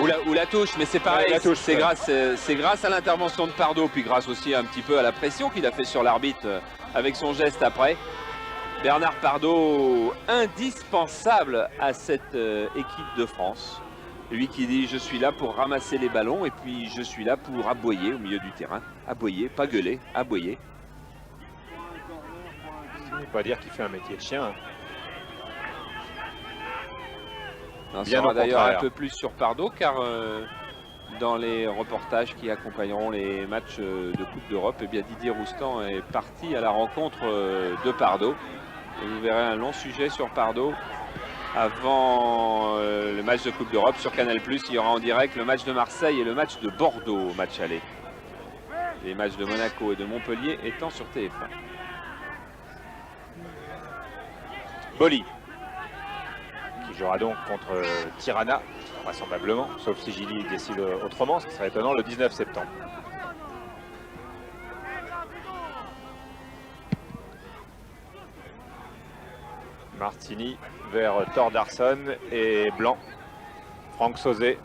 Ou la touche, mais c'est pareil, ouais, c'est grâce à l'intervention de Pardo, puis grâce aussi un petit peu à la pression qu'il a fait sur l'arbitre avec son geste après. Bernard Pardo, indispensable à cette équipe de France. Lui qui dit je suis là pour ramasser les ballons et puis je suis là pour aboyer au milieu du terrain. Aboyer, pas gueuler, aboyer. Ça ne veut pas dire qu'il fait un métier de chien. On Bien saura au d'ailleurs un contraire. peu plus sur Pardo car dans les reportages qui accompagneront les matchs de Coupe d'Europe, eh bien Didier Roustan est parti à la rencontre de Pardo. Et vous verrez un long sujet sur Pardo avant le match de Coupe d'Europe sur Canal+. Il y aura en direct le match de Marseille et le match de Bordeaux au match aller. Les matchs de Monaco et de Montpellier étant sur TF1. Boli, qui jouera donc contre Tirana, vraisemblablement, sauf si Gilly décide autrement, ce serait étonnant, le 19 septembre. Martini vers Thordarson et Blanc. Franck Sauzet.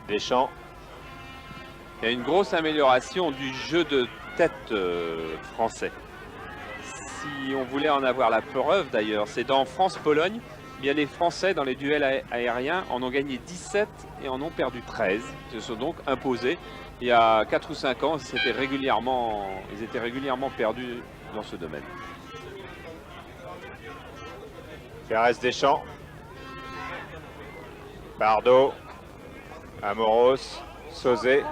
Deschamps. Il y a une grosse amélioration du jeu de tête français. Si on voulait en avoir la preuve d'ailleurs, c'est dans France-Pologne, eh bien les Français dans les duels aériens en ont gagné 17 et en ont perdu 13. Ils se sont donc imposés. Il y a 4 ou 5 ans, ils étaient régulièrement perdus dans ce domaine. Pérez Deschamps. Pardo. Amoros. Sauzet.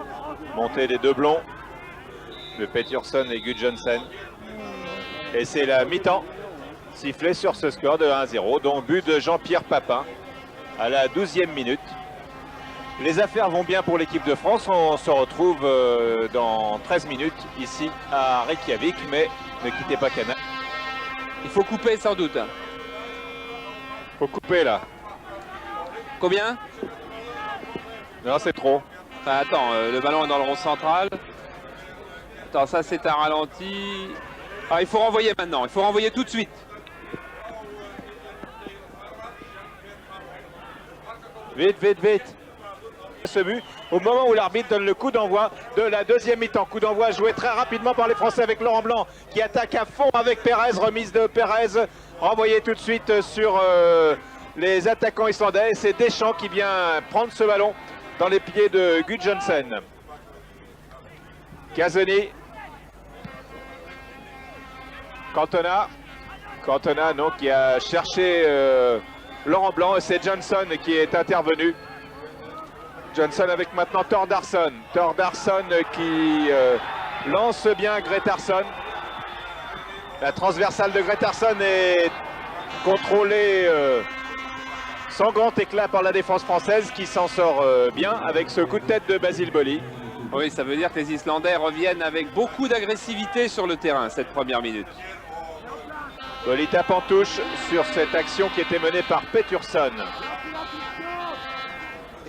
Montée des deux blonds. De Peterson et Gudjohnsen. Et c'est la mi-temps. Sifflé sur ce score de 1-0, dont but de Jean-Pierre Papin à la 12e minute. Les affaires vont bien pour l'équipe de France. On se retrouve dans 13 minutes ici à Reykjavik, mais ne quittez pas Canal. Il faut couper sans doute. Faut couper là. Combien? Non, c'est trop. Enfin, attends, le ballon est dans le rond central. Attends, ça c'est un ralenti. Ah, il faut renvoyer maintenant, il faut renvoyer tout de suite. Vite, vite, vite. Ce but, au moment où l'arbitre donne le coup d'envoi de la deuxième mi-temps. Coup d'envoi joué très rapidement par les Français avec Laurent Blanc qui attaque à fond avec Pérez. Remise de Pérez, renvoyé tout de suite sur les attaquants islandais. C'est Deschamps qui vient prendre ce ballon dans les pieds de Gudjohnsen. Casoni. Cantona. Cantona non, qui a cherché Laurent Blanc et c'est Johnson qui est intervenu. Johnson avec maintenant Thordarson. Thordarson qui lance bien Gretarsson. La transversale de Gretarsson est contrôlée sans grand éclat par la défense française qui s'en sort bien avec ce coup de tête de Basile Boli. Oui, ça veut dire que les Islandais reviennent avec beaucoup d'agressivité sur le terrain cette première minute. Boli tape en touche sur cette action qui était menée par Peterson.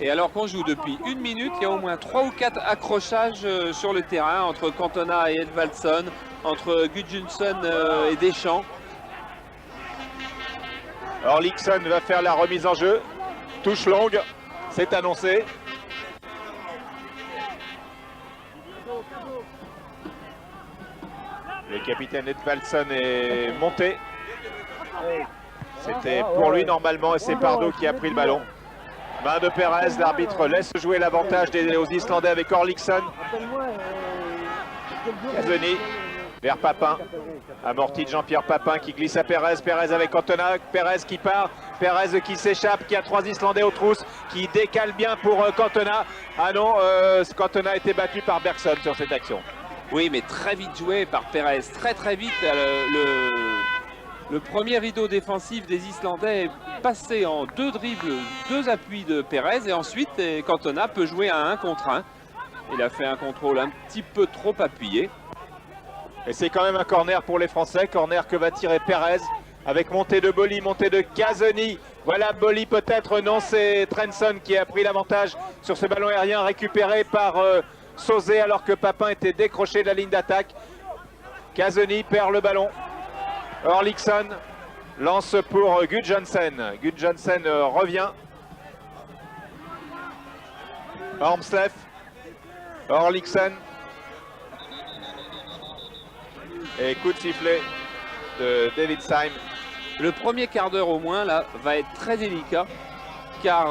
Et alors qu'on joue depuis 1 minute, il y a au moins 3 ou 4 accrochages sur le terrain entre Cantona et Edvaldsson, entre Gudjohnsen et Deschamps. Orlickson va faire la remise en jeu. Touche longue, c'est annoncé. Le capitaine Edvaldsson est monté. C'était pour lui normalement et c'est Pardo qui a pris le ballon. Main de Pérez, l'arbitre laisse jouer l'avantage aux Islandais avec Orlickson. Casoni vers Papin. Amorti de Jean-Pierre Papin qui glisse à Pérez. Pérez avec Cantona. Pérez qui part. Pérez qui s'échappe, qui a 3 Islandais aux trousses, qui décale bien pour Cantona. Ah non, Cantona a été battu par Bergson sur cette action. Oui, mais très vite joué par Pérez. Très vite. Le premier rideau défensif des Islandais est passé en 2 dribbles, 2 appuis de Pérez. Et ensuite, Cantona peut jouer à 1 contre 1. Il a fait un contrôle un petit peu trop appuyé. Et c'est quand même un corner pour les Français. Corner que va tirer Pérez avec montée de Boli, montée de Casoni. Voilà Boli peut-être. Non, c'est Trenson qui a pris l'avantage sur ce ballon aérien récupéré par Sauzet alors que Papin était décroché de la ligne d'attaque. Casoni perd le ballon. Orlickson lance pour Gudjohnsen. Gudjohnsen revient. Ormslev. Orlickson. Et coup de sifflet de David Syme. Le premier quart d'heure au moins là va être très délicat car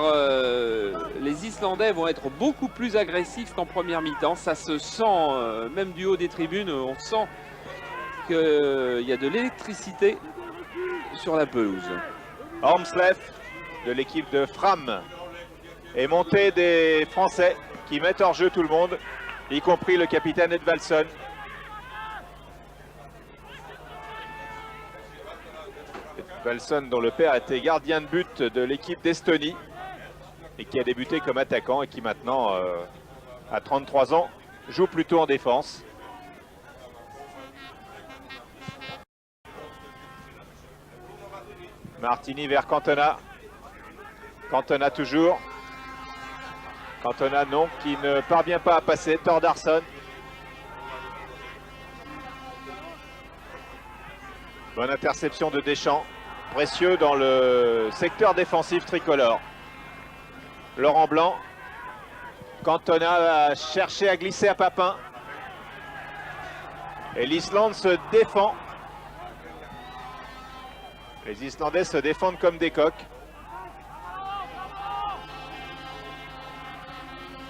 les Islandais vont être beaucoup plus agressifs qu'en première mi-temps. Ça se sent, même du haut des tribunes, on sent qu'il y a de l'électricité sur la pelouse. Ormslev de l'équipe de Fram est monté des Français qui mettent hors jeu tout le monde, y compris le capitaine Edvalson. Edvalson dont le père était gardien de but de l'équipe d'Estonie et qui a débuté comme attaquant et qui maintenant, à 33 ans, joue plutôt en défense. Martini vers Cantona. Cantona toujours. Cantona non, qui ne parvient pas à passer. Thordarson. Bonne interception de Deschamps. Précieux dans le secteur défensif tricolore. Laurent Blanc. Cantona a cherché à glisser à Papin. Et l'Islande se défend. Les Islandais se défendent comme des coqs.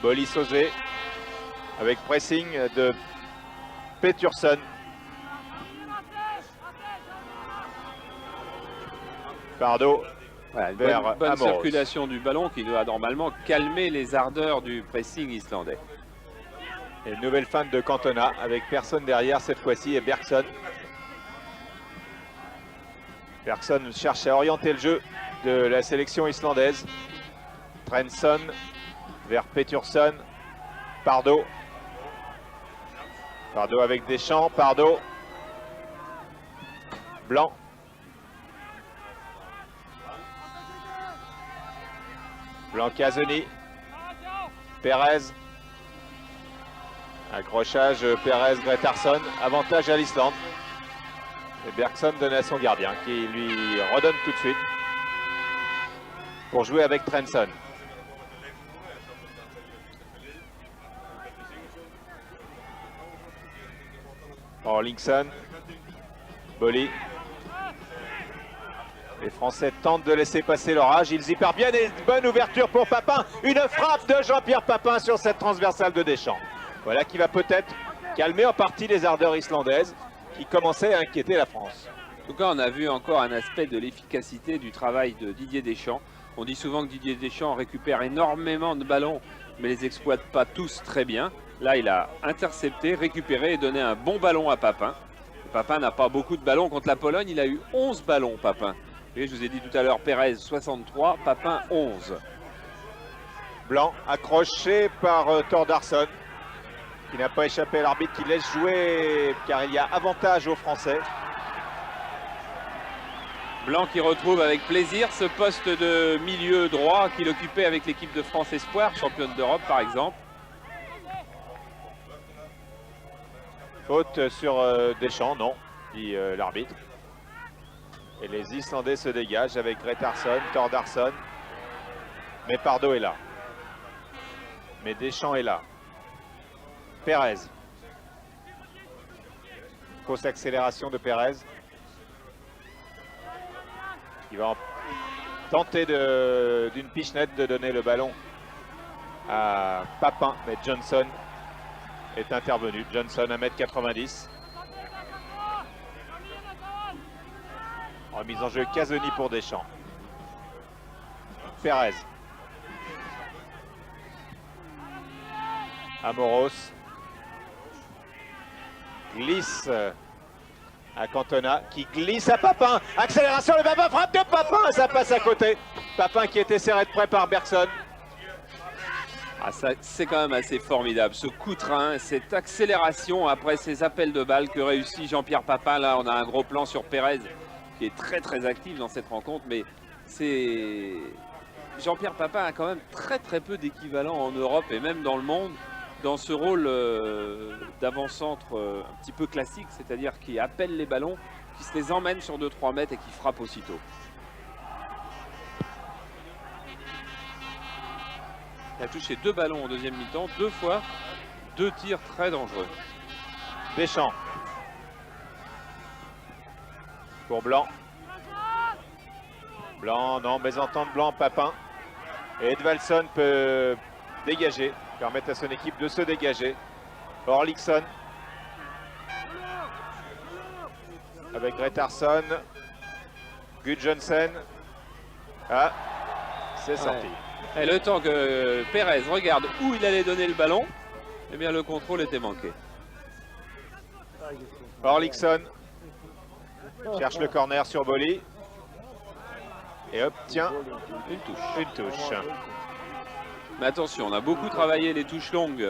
Bolis Osé avec pressing de Peturson. Pardo Voilà, une vers bonne Amoros. circulation du ballon qui doit normalement calmer les ardeurs du pressing islandais. Et une nouvelle feinte de Cantona avec personne derrière cette fois-ci et Bergson. Bergson cherche à orienter le jeu de la sélection islandaise. Trensson vers Peturson. Pardo. Pardo avec Deschamps. Pardo. Blanc. Blanc Casoni. Perez. Accrochage Perez-Gretarsson. Avantage à l'Islande. Et Bergson donne à son gardien qui lui redonne tout de suite pour jouer avec Trensson. Orlingson. Bolly. Les Français tentent de laisser passer l'orage. Ils y parviennent et une bonne ouverture pour Papin. Une frappe de Jean-Pierre Papin sur cette transversale de Deschamps. Voilà qui va peut-être calmer en partie les ardeurs islandaises qui commençaient à inquiéter la France. En tout cas, on a vu encore un aspect de l'efficacité du travail de Didier Deschamps. On dit souvent que Didier Deschamps récupère énormément de ballons, mais les exploite pas tous très bien. Là, il a intercepté, récupéré et donné un bon ballon à Papin. Papin n'a pas beaucoup de ballons contre la Pologne. Il a eu 11 ballons, Papin. Et je vous ai dit tout à l'heure, Perez 63, Papin 11. Blanc accroché par Thordarson, qui n'a pas échappé à l'arbitre, qui laisse jouer car il y a avantage aux Français. Blanc qui retrouve avec plaisir ce poste de milieu droit qu'il occupait avec l'équipe de France Espoir, championne d'Europe par exemple. Faute sur Deschamps, non, dit l'arbitre. Et les Islandais se dégagent avec Gretarsson, Thordarson. Mais Pardo est là. Mais Deschamps est là. Perez. Fausse accélération de Perez. Il va tenter d'une pichenette de donner le ballon à Papin. Mais Johnson est intervenu. Johnson 1m90. Remise en jeu Casoni pour Deschamps. Perez. Amoros. Glisse à Cantona qui glisse à Papin. Accélération de Papin, frappe de Papin, ça passe à côté. Papin qui était serré de près par Bergson. Ah, c'est quand même assez formidable, ce coup de train, cette accélération après ces appels de balles que réussit Jean-Pierre Papin. Là, on a un gros plan sur Perez qui est très très actif dans cette rencontre, mais c'est Jean-Pierre Papin a quand même très peu d'équivalent en Europe et même dans le monde dans ce rôle d'avant-centre un petit peu classique, c'est-à-dire qui appelle les ballons, qui se les emmène sur 2-3 mètres et qui frappe aussitôt. Il a touché 2 ballons en deuxième mi-temps, 2 fois, 2 tirs très dangereux. Deschamps. pour Blanc. Blanc, non, mésentente Blanc, Papin. Et Edvaldson peut dégager, permettre à son équipe de se dégager. Orlikson avec Gretarsson. Gudjonsen. Ah, c'est sorti. Et le temps que Pérez regarde où il allait donner le ballon, eh bien le contrôle était manqué. Orlikson cherche le corner sur Bolly. Et obtient Une touche. une touche. Mais attention, on a beaucoup travaillé les touches longues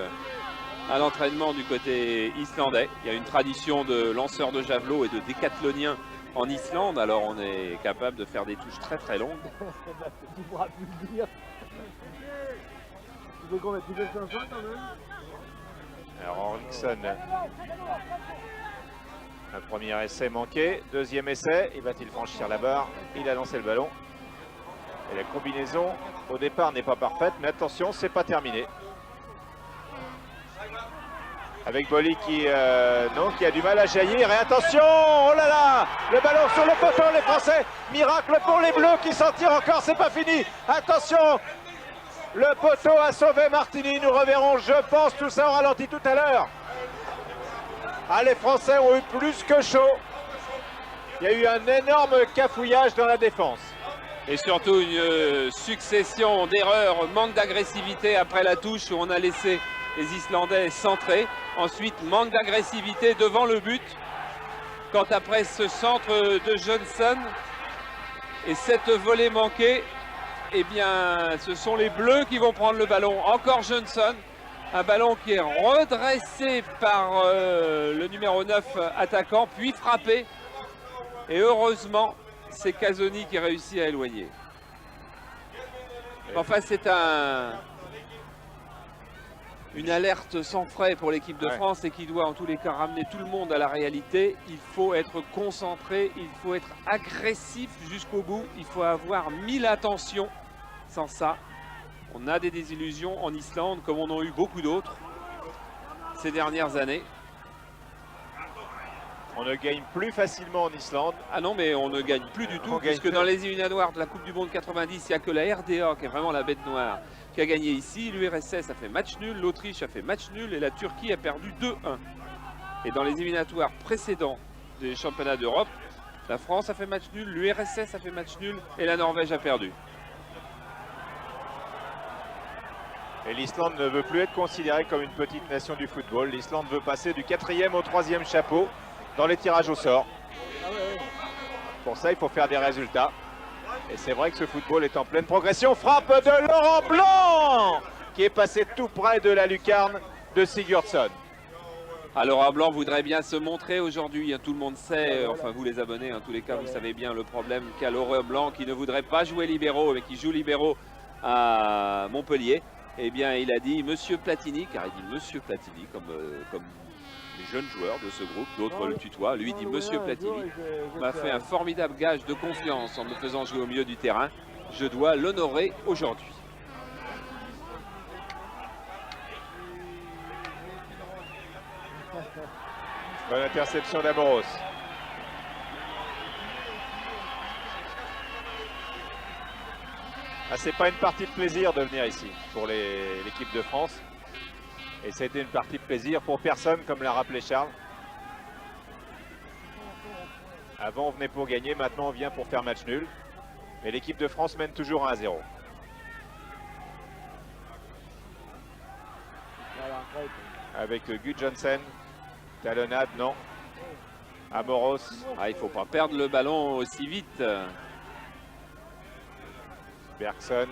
à l'entraînement du côté islandais. Il y a une tradition de lanceurs de javelot et de décathloniens en Islande, alors on est capable de faire des touches très très longues. Tu pourras plus le dire. Tu veux qu'on mette plus de 500 quand même? Alors Orlikson, un premier essai manqué, deuxième essai, et va-t-il franchir la barre? Il a lancé le ballon. Et la combinaison au départ n'est pas parfaite, mais attention, c'est pas terminé. Avec Bolly qui a du mal à jaillir. Et attention, oh là là, le ballon sur le poteau, les Français. Miracle pour les Bleus qui s'en tirent encore, c'est pas fini. Attention, le poteau a sauvé Martini. Nous reverrons, je pense, tout ça au ralenti tout à l'heure. Ah, les Français ont eu plus que chaud. Il y a eu un énorme cafouillage dans la défense. Et surtout une succession d'erreurs, manque d'agressivité après la touche où on a laissé les Islandais centrer. Ensuite, manque d'agressivité devant le but. Quand après ce centre de Johnson et cette volée manquée, eh bien, ce sont les Bleus qui vont prendre le ballon. Encore Johnson, un ballon qui est redressé par le numéro 9 attaquant, puis frappé. Et heureusement, c'est Casoni qui réussit à éloigner. Enfin, c'est une alerte sans frais pour l'équipe de France et qui doit en tous les cas ramener tout le monde à la réalité. Il faut être concentré, il faut être agressif jusqu'au bout, il faut avoir 1000 attentions. Sans ça, on a des désillusions en Islande comme on en a eu beaucoup d'autres ces dernières années. On ne gagne plus facilement en Islande. Ah non, mais on ne gagne plus du tout, puisque dans les éliminatoires de la Coupe du Monde 90, il n'y a que la RDA, qui est vraiment la bête noire, qui a gagné ici. L'URSS a fait match nul, l'Autriche a fait match nul et la Turquie a perdu 2-1. Et dans les éliminatoires précédents des championnats d'Europe, la France a fait match nul, l'URSS a fait match nul et la Norvège a perdu. Et l'Islande ne veut plus être considérée comme une petite nation du football. L'Islande veut passer du 4e au 3e chapeau dans les tirages au sort. Pour ça, il faut faire des résultats. Et c'est vrai que ce football est en pleine progression. Frappe de Laurent Blanc qui est passé tout près de la lucarne de Sigurdsson. Alors Laurent Blanc voudrait bien se montrer aujourd'hui. Tout le monde sait, enfin vous les abonnés, en tous les cas, vous savez bien le problème qu'a Laurent Blanc qui ne voudrait pas jouer libéraux, mais qui joue libéraux à Montpellier. Eh bien, il a dit Monsieur Platini, car il dit Monsieur Platini comme les jeunes joueurs de ce groupe, d'autres le tutoient. Lui dit Monsieur Platini m'a fait un formidable gage de confiance en me faisant jouer au milieu du terrain. Je dois l'honorer aujourd'hui. Bonne interception d'Amoros. Ah, c'est pas une partie de plaisir de venir ici pour l'équipe de France. Et ça a été une partie de plaisir pour personne, comme l'a rappelé Charles. Avant, on venait pour gagner, maintenant on vient pour faire match nul. Mais l'équipe de France mène toujours 1-0. Avec Gudjonsen. Talonnade, non. Amoros. Ah, il ne faut pas perdre le ballon aussi vite. Bergson.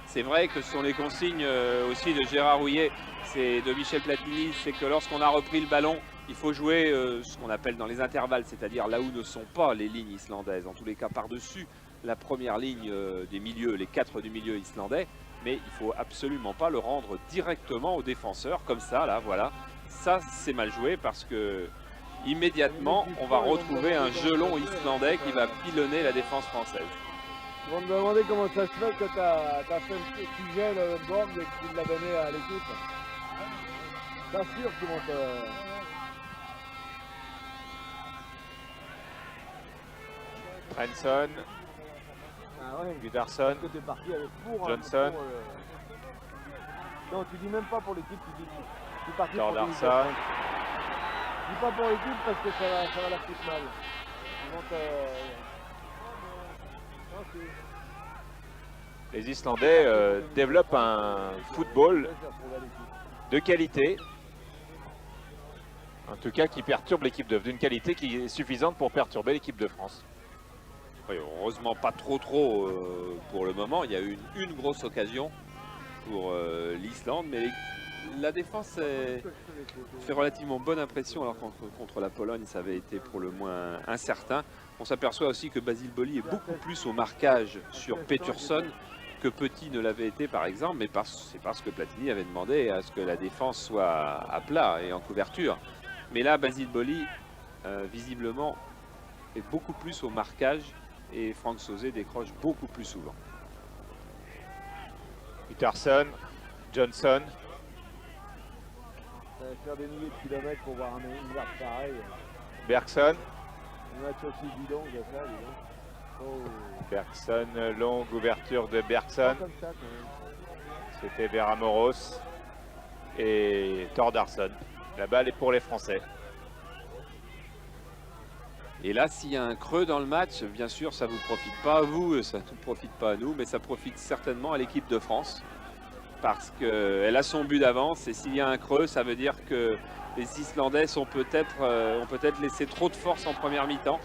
C'est vrai que ce sont les consignes aussi de Gérard Houllier, c'est de Michel Platini, c'est que lorsqu'on a repris le ballon, il faut jouer ce qu'on appelle dans les intervalles, c'est-à-dire là où ne sont pas les lignes islandaises, en tous les cas par-dessus la première ligne des milieux, les 4 du milieu islandais, mais il ne faut absolument pas le rendre directement au défenseur, comme ça, là, voilà. Ça, c'est mal joué parce que immédiatement, on va retrouver un gelon islandais qui va pilonner la défense française. Ils vont me demander comment ça se fait que tu as fait le sujet, le board, et que tu l'as donné à l'équipe. T'assures qu'ils vont te... Hanson, Ah ouais. Gunnarsson, Parce que t'es parti avec pour. Johnson. Non, tu dis même pas pour l'équipe, tu dis. Tu es parti pour Thordarson. l'équipe. Dis pas pour l'équipe parce que ça va la foutre mal. Ils vont non, Les Islandais développent un football de qualité. En tout cas, qui perturbe l'équipe d'une qualité qui est suffisante pour perturber l'équipe de France. Oui, heureusement pas trop pour le moment. Il y a eu une grosse occasion pour l'Islande, mais la défense fait relativement bonne impression, alors contre la Pologne ça avait été pour le moins incertain. On s'aperçoit aussi que Basile Boli est beaucoup plus au marquage sur Pétursson que Petit ne l'avait été par exemple, mais c'est parce que Platini avait demandé à ce que la défense soit à plat et en couverture. Mais là Basile Boli visiblement est beaucoup plus au marquage et Franck Sauzet décroche beaucoup plus souvent. Peterson, Johnson. Ça va faire des milliers de kilomètres pour voir une garde pareil. Bergson. Un match aussi bidon que ça, dis donc. Oh. Bergson, longue ouverture de Bergson. Comme ça, quand même. C'était vers Amoros et Thordarson. La balle est pour les Français. Et là, s'il y a un creux dans le match, bien sûr, ça ne vous profite pas à vous, ça ne nous profite pas à nous, mais ça profite certainement à l'équipe de France. Parce qu'elle a son but d'avance, et s'il y a un creux, ça veut dire que les Islandais ont peut-être laissé trop de force en première mi-temps.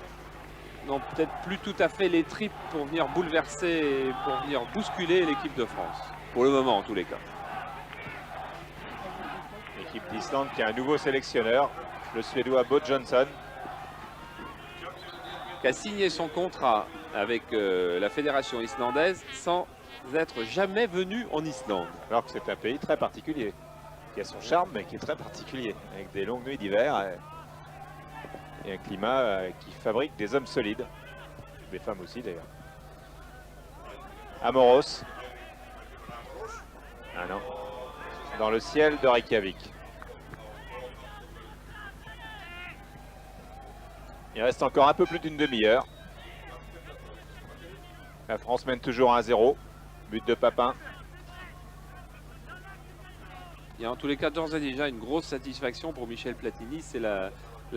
N'ont peut-être plus tout à fait les tripes pour venir bouleverser, pour venir bousculer l'équipe de France. Pour le moment, en tous les cas. L'équipe d'Islande qui a un nouveau sélectionneur, le Suédois Bo Johnson. Qui a signé son contrat avec la fédération islandaise sans être jamais venu en Islande. Alors que c'est un pays très particulier, qui a son charme mais qui est très particulier, avec des longues nuits d'hiver et un climat qui fabrique des hommes solides, des femmes aussi d'ailleurs. Amoros. Ah non, dans le ciel de Reykjavik. Il reste encore un peu plus d'une demi-heure. La France mène toujours 1-0. But de Papin. Il y a en tous les cas d'ores et déjà une grosse satisfaction pour Michel Platini, c'est la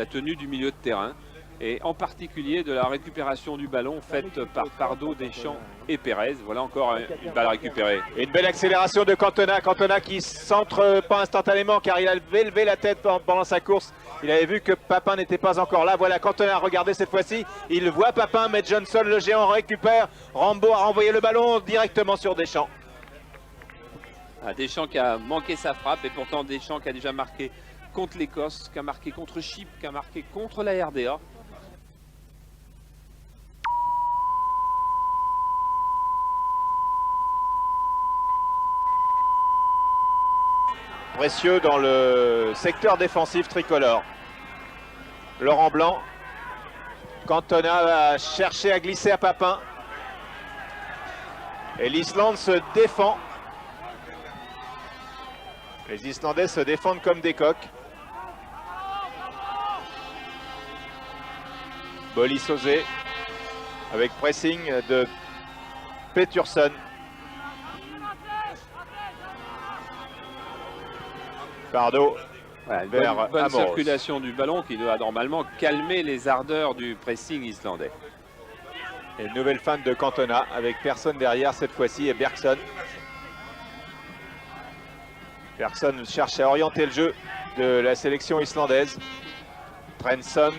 tenue du milieu de terrain. Et en particulier de la récupération du ballon faite par Pardo, Deschamps et Pérez. Voilà encore une balle récupérée. Et une belle accélération de Cantona. Cantona qui centre pas instantanément car il avait levé la tête pendant sa course. Il avait vu que Papin n'était pas encore là. Voilà Cantona, regardez cette fois-ci. Il voit Papin, mais Johnson, le géant, récupère. Rambo a renvoyé le ballon directement sur Deschamps. Deschamps qui a manqué sa frappe et pourtant Deschamps qui a déjà marqué contre l'Écosse, qui a marqué contre Chypre, qui a marqué contre la RDA. Précieux dans le secteur défensif tricolore. Laurent Blanc. Cantona va chercher à glisser à Papin. Et l'Islande se défend. Les Islandais se défendent comme des coqs. Boli Sauzet avec pressing de Pétursson. Pardo vers Bonne Amoros. circulation du ballon qui doit normalement calmer les ardeurs du pressing islandais. Et une nouvelle feinte de Cantona avec personne derrière cette fois-ci et Bergson. Bergson cherche à orienter le jeu de la sélection islandaise. Trensson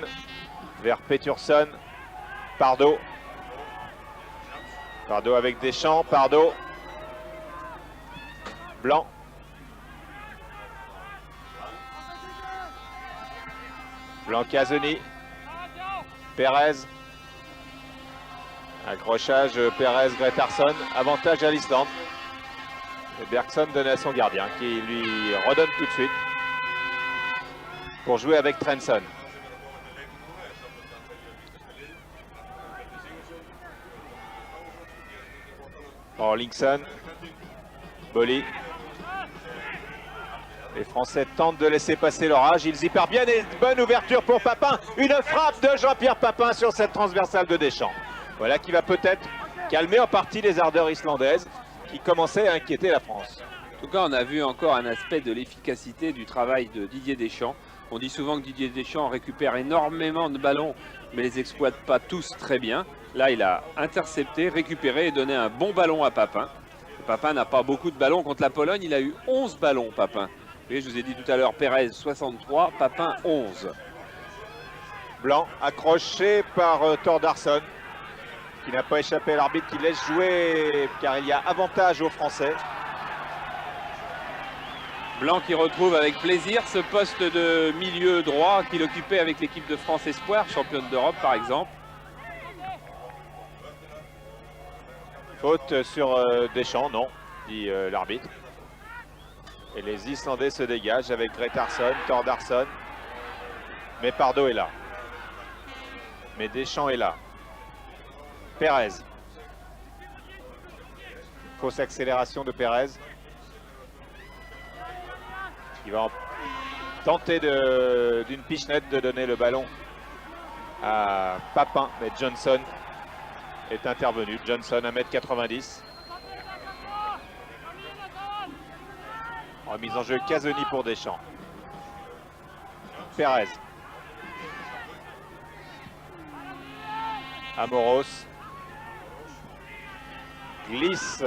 vers Pétursson. Pardo. Pardo avec Deschamps. Pardo. Blanc. Blanc-Casoni. Pérez. Accrochage Pérez-Gretarsson. Avantage à l'Islande. Et Bergson donne à son gardien qui lui redonne tout de suite pour jouer avec Trensson. Orlingsson. Boli. Les Français tentent de laisser passer l'orage. Ils y parviennent et bonne ouverture pour Papin. Une frappe de Jean-Pierre Papin sur cette transversale de Deschamps. Voilà qui va peut-être calmer en partie les ardeurs islandaises qui commençaient à inquiéter la France. En tout cas, on a vu encore un aspect de l'efficacité du travail de Didier Deschamps. On dit souvent que Didier Deschamps récupère énormément de ballons, mais les exploite pas tous très bien. Là, il a intercepté, récupéré et donné un bon ballon à Papin. Papin n'a pas beaucoup de ballons contre la Pologne, il a eu 11 ballons, Papin. Vous voyez, je vous ai dit tout à l'heure, Pérez 63, Papin 11. Blanc accroché par Thordarson, qui n'a pas échappé à l'arbitre, qui laisse jouer car il y a avantage aux Français. Blanc qui retrouve avec plaisir ce poste de milieu droit qu'il occupait avec l'équipe de France Espoir, championne d'Europe par exemple. Faute sur Deschamps, non, dit l'arbitre. Et les Islandais se dégagent avec Gretarsson, Thordarson. Mais Pardo est là. Mais Deschamps est là. Pérez. Fausse accélération de Pérez. Il va tenter d'une pichenette de donner le ballon à Papin. Mais Johnson est intervenu. Johnson 1m90. Remise en jeu Casoni pour Deschamps. Pérez. Amoros. Glisse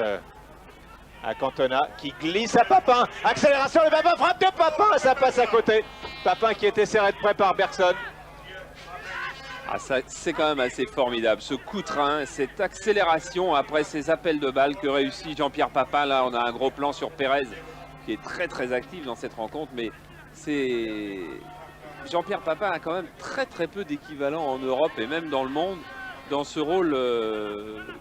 à Cantona qui glisse à Papin. Accélération, le Papin, frappe de Papin, ça passe à côté. Papin qui était serré de près par Bergson. Ah, c'est quand même assez formidable, ce coup de train, cette accélération après ces appels de balles que réussit Jean-Pierre Papin. Là, on a un gros plan sur Pérez qui est très actif dans cette rencontre, mais c'est Jean-Pierre Papin a quand même très peu d'équivalent en Europe et même dans le monde dans ce rôle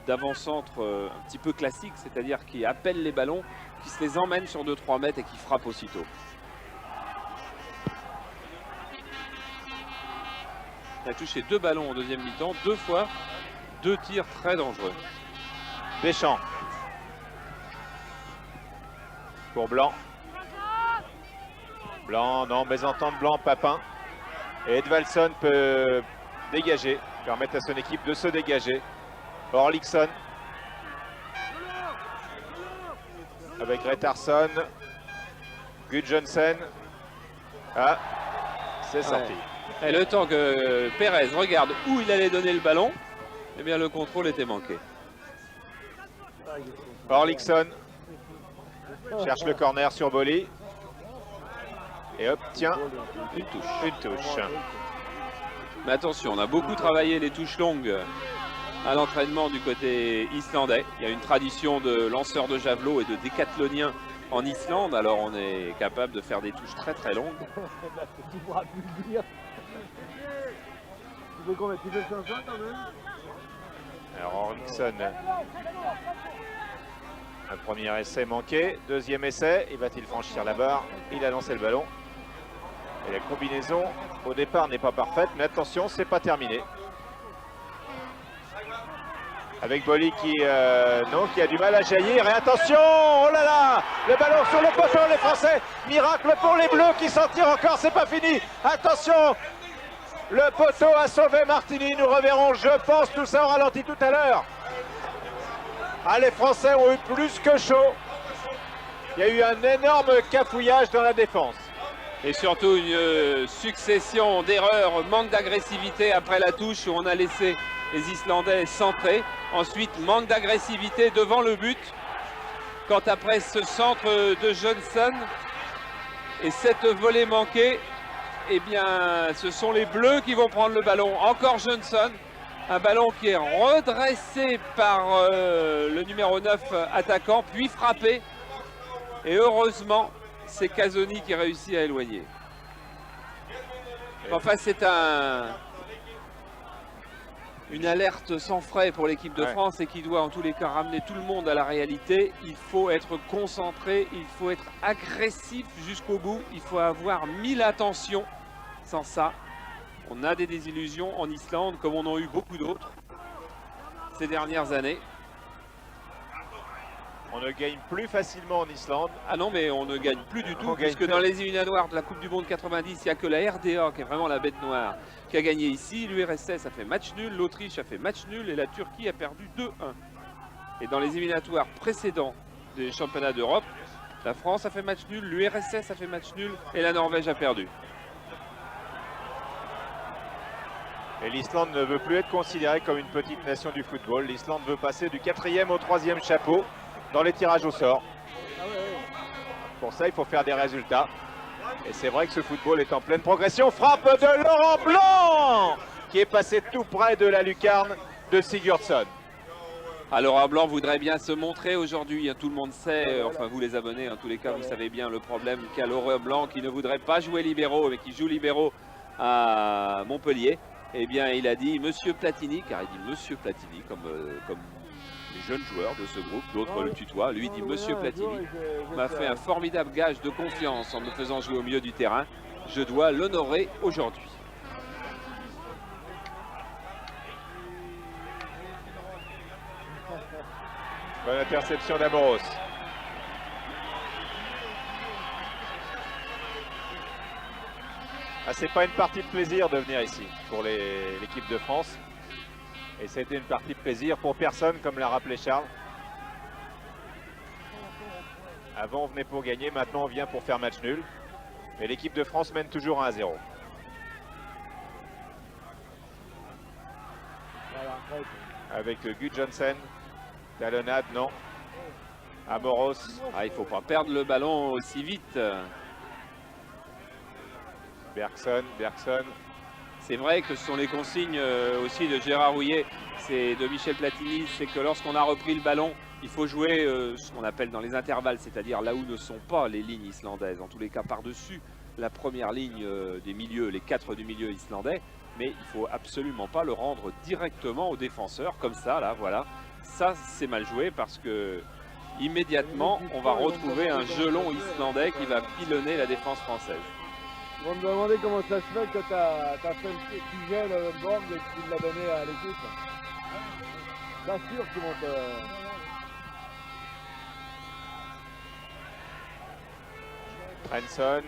d'avant-centre un petit peu classique, c'est-à-dire qui appelle les ballons, qui se les emmène sur 2-3 mètres et qui frappe aussitôt. Il a touché 2 ballons en deuxième mi-temps, 2 fois, 2 tirs très dangereux. Deschamps. Pour Blanc. Blanc, non, mésentente Blanc, Papin. Et Edvalson peut dégager, permettre à son équipe de se dégager. Orlickson. Avec Gretarsson. Gudjonsen. Ah, c'est sorti. Et le temps que Pérez regarde où il allait donner le ballon, eh bien le contrôle était manqué. Orlickson cherche le corner sur Bolly et obtient une touche. Mais attention, on a beaucoup travaillé les touches longues à l'entraînement du côté islandais. Il y a une tradition de lanceurs de javelot et de décathloniens en Islande, alors on est capable de faire des touches très longues. Tu pourras plus le dire. Tu veux combien? Tu fais 500 quand même? Alors Orlickson, un premier essai manqué, deuxième essai, et va-t-il franchir la barre? Il a lancé le ballon. Et la combinaison au départ n'est pas parfaite, mais attention, c'est pas terminé. Avec Bolly qui a du mal à jaillir. Et attention, oh là là, le ballon sur le poteau, les Français. Miracle pour les Bleus qui s'en tirent encore, c'est pas fini. Attention, le poteau a sauvé Martini. Nous reverrons, je pense, tout ça au ralenti tout à l'heure. Ah, les Français ont eu plus que chaud. Il y a eu un énorme cafouillage dans la défense. Et surtout une succession d'erreurs, manque d'agressivité après la touche où on a laissé les Islandais centrer. Ensuite, manque d'agressivité devant le but. Quand après ce centre de Johnson et cette volée manquée, eh bien, ce sont les Bleus qui vont prendre le ballon. Encore Johnson, un ballon qui est redressé par le numéro 9 attaquant, puis frappé. Et heureusement, c'est Casoni qui réussit à éloigner. Enfin, c'est une alerte sans frais pour l'équipe de France et qui doit en tous les cas ramener tout le monde à la réalité. Il faut être concentré, il faut être agressif jusqu'au bout, il faut avoir 1000 attentions. Sans ça, on a des désillusions en Islande comme on en a eu beaucoup d'autres ces dernières années. On ne gagne plus facilement en Islande. Ah non, mais on ne gagne plus du tout, On puisque gagne dans plus. les éliminatoires de la Coupe du Monde 90, il n'y a que la RDA, qui est vraiment la bête noire, qui a gagné ici. L'URSS a fait match nul, l'Autriche a fait match nul et la Turquie a perdu 2-1. Et dans les éliminatoires précédents des championnats d'Europe, la France a fait match nul, l'URSS a fait match nul et la Norvège a perdu. Et l'Islande ne veut plus être considérée comme une petite nation du football. L'Islande veut passer du 4e au 3e chapeau dans les tirages au sort. Ah ouais, ouais. Pour ça, il faut faire des résultats. Et c'est vrai que ce football est en pleine progression. Frappe de Laurent Blanc qui est passé tout près de la lucarne de Sigurdsson. Alors Laurent Blanc voudrait bien se montrer aujourd'hui, hein, tout le monde sait, enfin vous les abonnés, en tous les cas vous savez bien le problème qu'a Laurent Blanc qui ne voudrait pas jouer libéraux mais qui joue libéraux à Montpellier. Eh bien il a dit Monsieur Platini, car il dit Monsieur Platini comme les jeunes joueurs de ce groupe, d'autres le tutoient, lui il dit Monsieur Platini m'a fait un formidable gage de confiance en me faisant jouer au milieu du terrain, je dois l'honorer aujourd'hui. Bonne interception d'Amoros. Ah, c'est pas une partie de plaisir de venir ici pour l'équipe de France. Et c'était une partie de plaisir pour personne, comme l'a rappelé Charles. Avant, on venait pour gagner, maintenant on vient pour faire match nul. Mais l'équipe de France mène toujours 1-0. Voilà, arrête. Avec Gu Johnson. Talonnade, non. Amoros. Ah, il ne faut pas perdre le ballon aussi vite. Bergson. C'est vrai que ce sont les consignes aussi de Gérard Rouillet, c'est de Michel Platini, c'est que lorsqu'on a repris le ballon, il faut jouer ce qu'on appelle dans les intervalles, c'est-à-dire là où ne sont pas les lignes islandaises, en tous les cas par-dessus la première ligne des milieux, les 4 du milieu islandais, mais il ne faut absolument pas le rendre directement aux défenseurs, comme ça, là, voilà. Ça, c'est mal joué parce que immédiatement, on va retrouver un gelon islandais qui va pilonner la défense française. Ils vont me demander comment ça se fait que tu as fait le petit gel board et que tu l'as donné à l'équipe. T'assures qu'ils vont te... Hanson.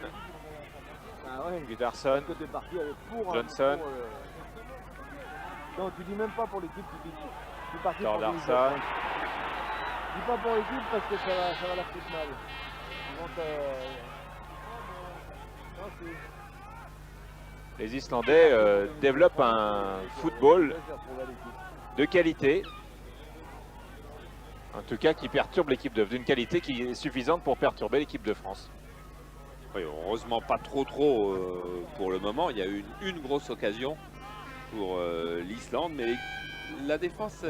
Ah ouais, Gudarsson. que t'es parti avec pour... Johnson. Non, tu dis même pas pour l'équipe, tu dis... Tu es parti pour Thordarson. l'équipe. Dis pas pour l'équipe parce que ça va la foutre mal. Ils vont te... Non, Les Islandais développent un football de qualité. En tout cas, qui perturbe l'équipe d'une qualité qui est suffisante pour perturber l'équipe de France. Oui, heureusement pas trop pour le moment. Il y a eu une grosse occasion pour l'Islande, mais la défense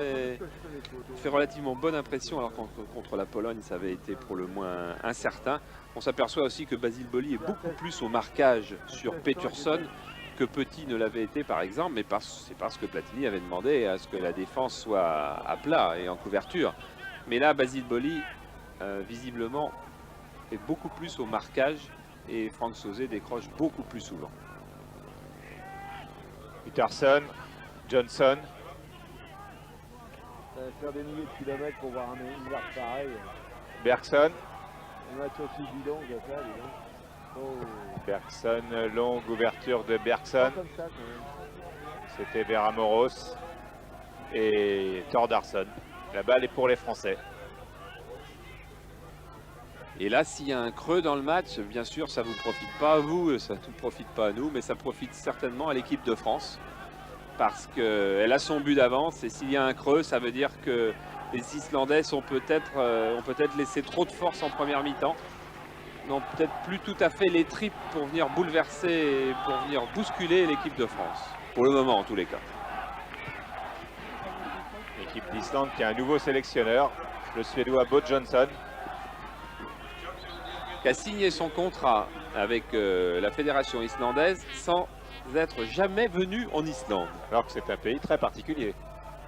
fait relativement bonne impression, alors contre la Pologne, ça avait été pour le moins incertain. On s'aperçoit aussi que Basile Boli est beaucoup plus au marquage sur Peterson que Petit ne l'avait été par exemple, mais c'est parce que Platini avait demandé à ce que la défense soit à plat et en couverture. Mais là, Basile Boli, visiblement, est beaucoup plus au marquage et Franck Sauzet décroche beaucoup plus souvent. Peterson, Johnson. Ça va faire des milliers de kilomètres pour voir un univers pareil. Bergson. Un match aussi bidon que ça, dis donc. Oh. Bergson, longue ouverture de Bergson. Comme ça, quand même. C'était vers Amoros et Thordarson. La balle est pour les Français. Et là, s'il y a un creux dans le match, bien sûr, ça ne vous profite pas à vous, ça ne profite pas à nous, mais ça profite certainement à l'équipe de France. Parce qu'elle a son but d'avance et s'il y a un creux, ça veut dire que les Islandais ont peut-être laissé trop de force en première mi-temps. N'ont peut-être plus tout à fait les tripes pour venir bouleverser, pour venir bousculer l'équipe de France. Pour le moment, en tous les cas. L'équipe d'Islande qui a un nouveau sélectionneur, le Suédois Bo Johnson. Qui a signé son contrat avec la fédération islandaise sans être jamais venu en Islande. Alors que c'est un pays très particulier,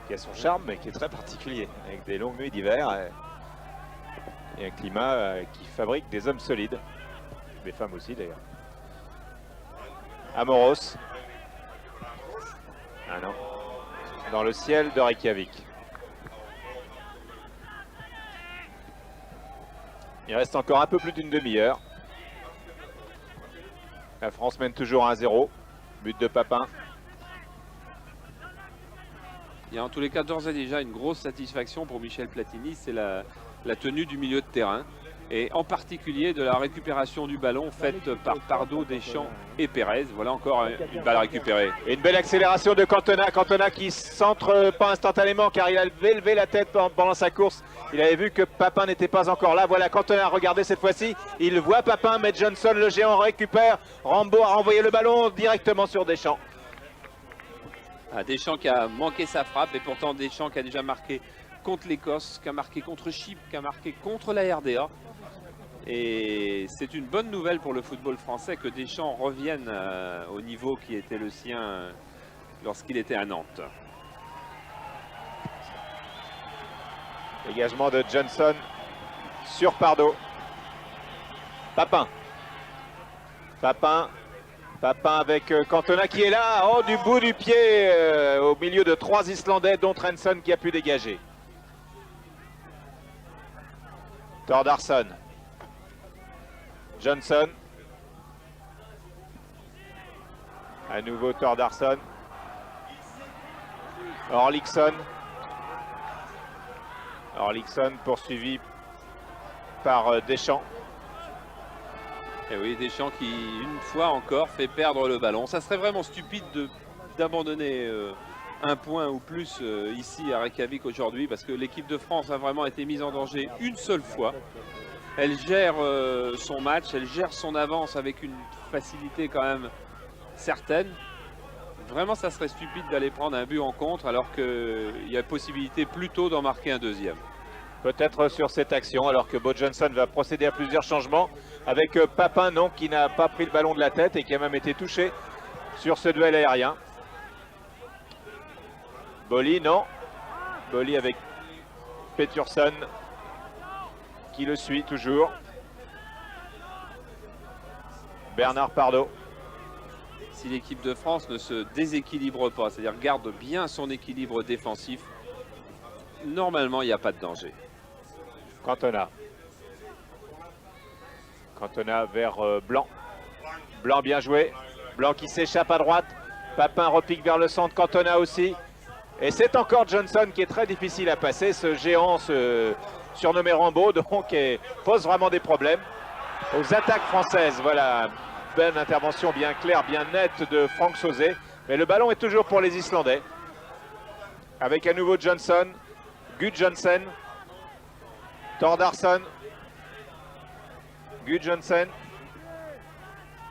qui a son charme mais qui est très particulier, avec des longues nuits d'hiver et un climat qui fabrique des hommes solides, des femmes aussi d'ailleurs. Amoros. Ah non, dans le ciel de Reykjavik. Il reste encore un peu plus d'une demi-heure. La France mène toujours 1-0. But de Papin. Il y a en tous les cas d'ores et déjà une grosse satisfaction pour Michel Platini, c'est la tenue du milieu de terrain. Et en particulier de la récupération du ballon faite par Pardo, Deschamps et Pérez. Voilà encore une balle récupérée. Et une belle accélération de Cantona. Cantona qui centre pas instantanément car il a levé la tête pendant sa course. Il avait vu que Papin n'était pas encore là. Voilà Cantona, regardez cette fois-ci. Il voit Papin, mais Johnson, le géant, récupère. Rambo a renvoyé le ballon directement sur Deschamps. Deschamps qui a manqué sa frappe et pourtant Deschamps qui a déjà marqué contre l'Écosse, qui a marqué contre Chypre, qui a marqué contre la RDA. Et c'est une bonne nouvelle pour le football français que Deschamps revienne au niveau qui était le sien lorsqu'il était à Nantes. Dégagement de Johnson sur Pardo. Papin. Papin avec Cantona qui est là, oh, du bout du pied, au milieu de 3 Islandais, dont Trenson qui a pu dégager. Thordarson. Johnson. À nouveau Thordarson. Orlikson poursuivi par Deschamps. Et oui, Deschamps qui, une fois encore, fait perdre le ballon. Ça serait vraiment stupide d'abandonner un point ou plus ici à Reykjavik aujourd'hui, parce que l'équipe de France a vraiment été mise en danger une seule fois. Elle gère son match, elle gère son avance avec une facilité quand même certaine. Vraiment, ça serait stupide d'aller prendre un but en contre alors qu'il y a possibilité plutôt d'en marquer un deuxième. Peut-être sur cette action, alors que Bo Johnson va procéder à plusieurs changements avec Papin, non, qui n'a pas pris le ballon de la tête et qui a même été touché sur ce duel aérien. Bolli, non. Bolli avec Peterson qui le suit toujours. Bernard Pardo. Si l'équipe de France ne se déséquilibre pas, c'est-à-dire garde bien son équilibre défensif, normalement il n'y a pas de danger. Cantona. Cantona vers Blanc. Blanc bien joué. Blanc qui s'échappe à droite. Papin repique vers le centre. Cantona aussi. Et c'est encore Johnson qui est très difficile à passer. Ce géant, surnommé Rambo, donc pose vraiment des problèmes aux attaques françaises. Voilà, belle intervention bien claire, bien nette de Franck Sauzet. Mais le ballon est toujours pour les Islandais. Avec à nouveau Johnson, Gudjohnsen, Thordarson, Gudjohnsen,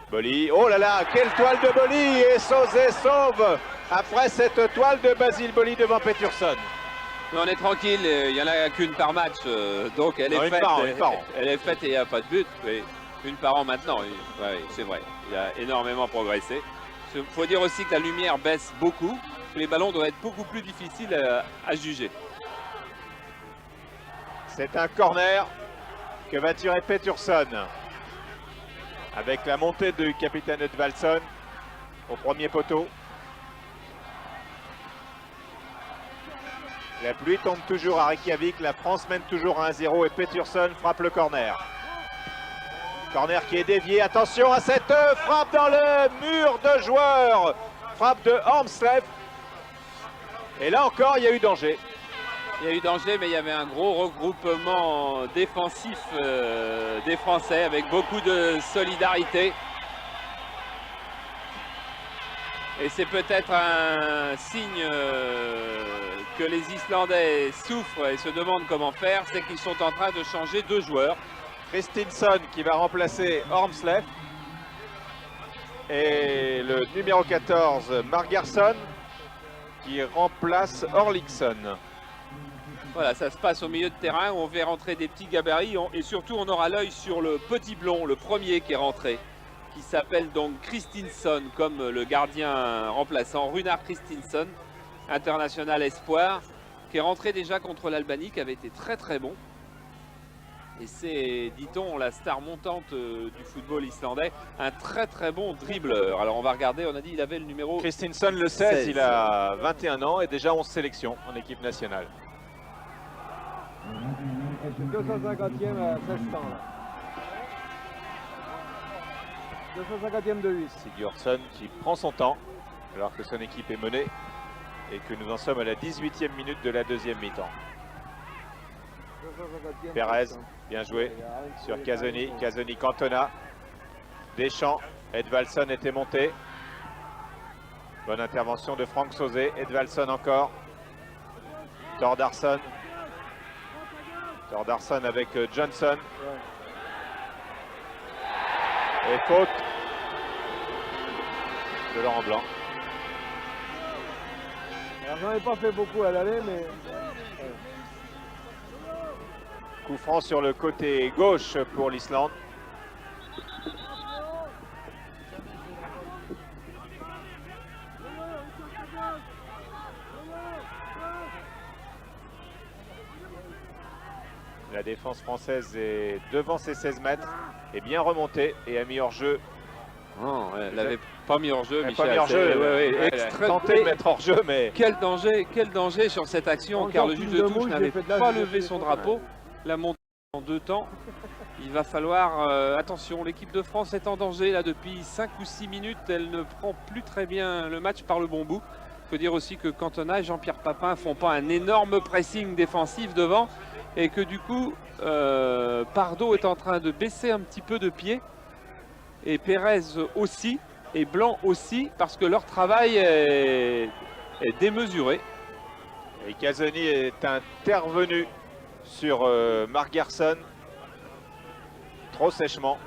Bolli. Oh là là, quelle toile de Bolli! Et Sauzet sauve après cette toile de Basile Bolli devant Peterson. Mais on est tranquille, il n'y en a qu'une par match, donc elle est faite. Elle est faite et il n'y a pas de but. Oui, une par an maintenant, oui, c'est vrai. Il a énormément progressé. Il faut dire aussi que la lumière baisse beaucoup, que les ballons doivent être beaucoup plus difficiles à juger. C'est un corner que va tirer Peterson. Avec la montée du capitaine Edvalson au premier poteau. La pluie tombe toujours à Reykjavik, la France mène toujours à 1-0 et Peterson frappe le corner. Corner qui est dévié, attention à cette frappe dans le mur de joueurs. Frappe de Ormslev. Et là encore, il y a eu danger. Il y a eu danger, mais il y avait un gros regroupement défensif des Français avec beaucoup de solidarité. Et c'est peut-être un signe que les Islandais souffrent et se demandent comment faire, c'est qu'ils sont en train de changer 2 joueurs. Christinsson qui va remplacer Ormslev. Et le numéro 14, Margarsson, qui remplace Orlikson. Voilà, ça se passe au milieu de terrain où on fait rentrer des petits gabarits et surtout on aura l'œil sur le petit blond, le premier qui est rentré, qui s'appelle donc Christinsson comme le gardien remplaçant, Runar Christinsson, international espoir, qui est rentré déjà contre l'Albanie, qui avait été très très bon. Et c'est, dit-on, la star montante du football islandais, un très très bon dribbleur. Alors on va regarder, on a dit il avait le numéro... Christinsson le 16, il a 21 ans et déjà 11 sélections en équipe nationale. c'est 250e à 16 temps là. 250e de 8. Sigurdsson qui prend son temps alors que son équipe est menée et que nous en sommes à la 18e minute de la deuxième mi-temps. 250e. Pérez, bien joué sur Casoni. Casoni, Cantona. Deschamps, Edvaldson était monté. Bonne intervention de Franck Sauzé. Edvaldson encore. Thordarson. Thordarson avec Johnson. Et faute de Laurent Blanc. Alors j'en ai pas fait beaucoup à l'aller, mais... Coup franc sur le côté gauche pour l'Islande. La défense française est devant ses 16 mètres, est bien remontée et a mis hors jeu. Non, elle n'avait pas mis hors jeu, Elle Michel. pas mis hors jeu, Elle a tenté de mettre hors jeu, mais Quel danger sur cette action, car le juge de touche n'avait pas levé son drapeau. La montée en 2 temps. Il va falloir, attention, l'équipe de France est en danger là depuis 5 ou 6 minutes. Elle ne prend plus très bien le match par le bon bout. Il faut dire aussi que Cantona et Jean-Pierre Papin ne font pas un énorme pressing défensif devant. Et que du coup, Pardo est en train de baisser un petit peu de pied. Et Pérez aussi, et Blanc aussi, parce que leur travail est démesuré. et Casoni est intervenu sur Mark Gerson trop sèchement.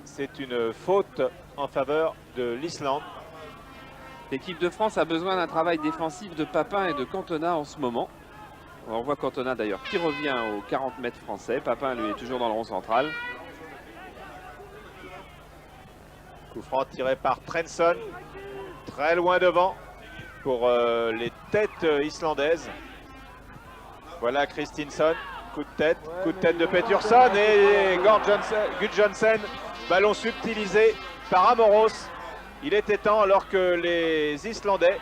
C'est une faute en faveur de l'Islande. L'équipe de France a besoin d'un travail défensif de Papin et de Cantona en ce moment. On voit Cantona d'ailleurs qui revient aux 40 mètres français. Papin lui est toujours dans le rond central. Coup franc tiré par Trensson, très loin devant pour les têtes islandaises. Voilà Kristinsson, coup de tête de Pettersson et Gudjohnsen, ballon subtilisé par Amoros. Il était temps alors que les Islandais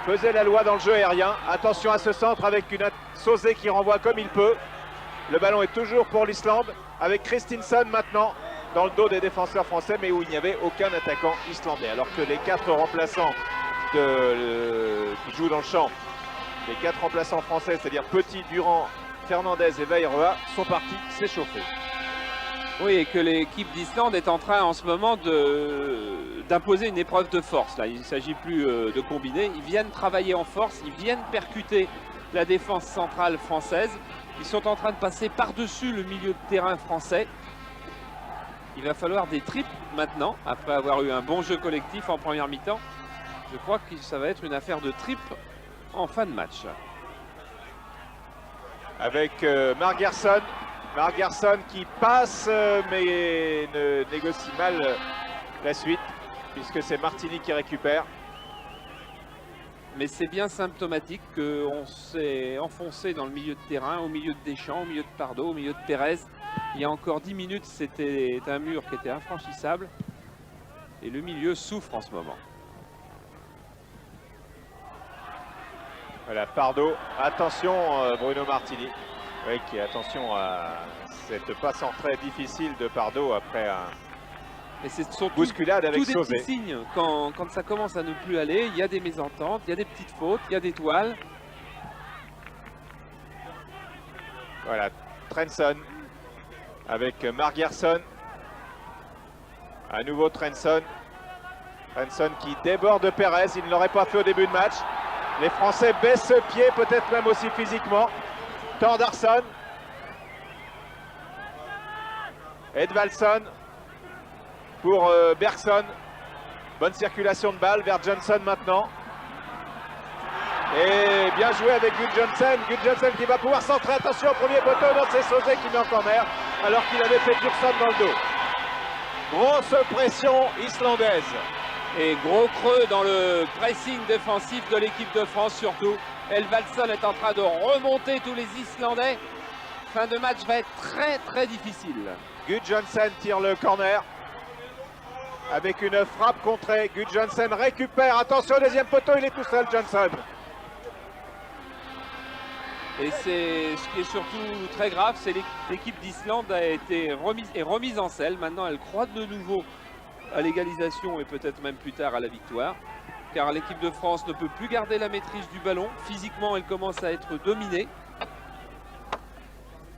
faisaient la loi dans le jeu aérien. Attention à ce centre avec une Sauzé qui renvoie comme il peut. Le ballon est toujours pour l'Islande avec Kristinsson maintenant dans le dos des défenseurs français, mais où il n'y avait aucun attaquant islandais. Alors que les 4 remplaçants qui jouent dans le champ, les 4 remplaçants français, c'est-à-dire Petit, Durand, Fernandez et Veiroa, sont partis s'échauffer. Oui, et que l'équipe d'Islande est en train en ce moment d'imposer une épreuve de force. Là, il ne s'agit plus de combiner. Ils viennent travailler en force, ils viennent percuter la défense centrale française. Ils sont en train de passer par-dessus le milieu de terrain français. Il va falloir des tripes maintenant, après avoir eu un bon jeu collectif en première mi-temps. Je crois que ça va être une affaire de tripes en fin de match. Avec Mark Gerson. Mark Gerson qui passe mais ne négocie mal la suite puisque c'est Martini qui récupère. Mais c'est bien symptomatique qu'on s'est enfoncé dans le milieu de terrain, au milieu de Deschamps, au milieu de Pardo, au milieu de Pérez. Il y a encore 10 minutes, c'était un mur qui était infranchissable. Et le milieu souffre en ce moment. Voilà, Pardo. Attention Bruno Martini. Oui, attention à cette passe en très difficile de Pardo après un bousculade avec des Sauzé. petits signes. Quand ça commence à ne plus aller, il y a des mésententes, il y a des petites fautes, il y a des toiles. Voilà, Trensson avec Mark Gerson. À nouveau Trensson. Trensson qui déborde Pérez, il ne l'aurait pas fait au début de match. Les Français baissent pied, peut-être même aussi physiquement. Thordarson. Edvaldson pour Bergson. Bonne circulation de balle vers Johnson maintenant. Et bien joué avec Gudjohnsen. Gudjohnsen qui va pouvoir centrer. Attention au premier poteau. Non, c'est Sauzé qui met en corner alors qu'il avait fait Thursson dans le dos. Grosse pression islandaise. Et gros creux dans le pressing défensif de l'équipe de France surtout. Edvaldson est en train de remonter tous les Islandais. Fin de match va être très très difficile. Gudjohnsen tire le corner avec une frappe contrée. Gudjohnsen récupère. Attention au deuxième poteau, il est tout seul Johnson. Et ce qui est surtout très grave, c'est l'équipe d'Islande a été remise en selle. Maintenant, elle croit de nouveau à l'égalisation et peut-être même plus tard à la victoire. Car l'équipe de France ne peut plus garder la maîtrise du ballon. Physiquement, elle commence à être dominée.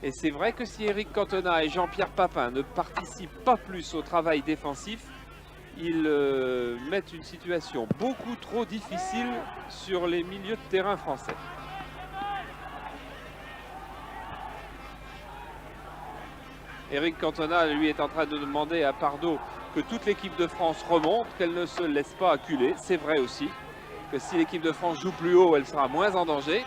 Et c'est vrai que si Eric Cantona et Jean-Pierre Papin ne participent pas plus au travail défensif, ils mettent une situation beaucoup trop difficile sur les milieux de terrain français. Eric Cantona, lui, est en train de demander à Pardo que toute l'équipe de France remonte, qu'elle ne se laisse pas acculer. C'est vrai aussi que si l'équipe de France joue plus haut, elle sera moins en danger.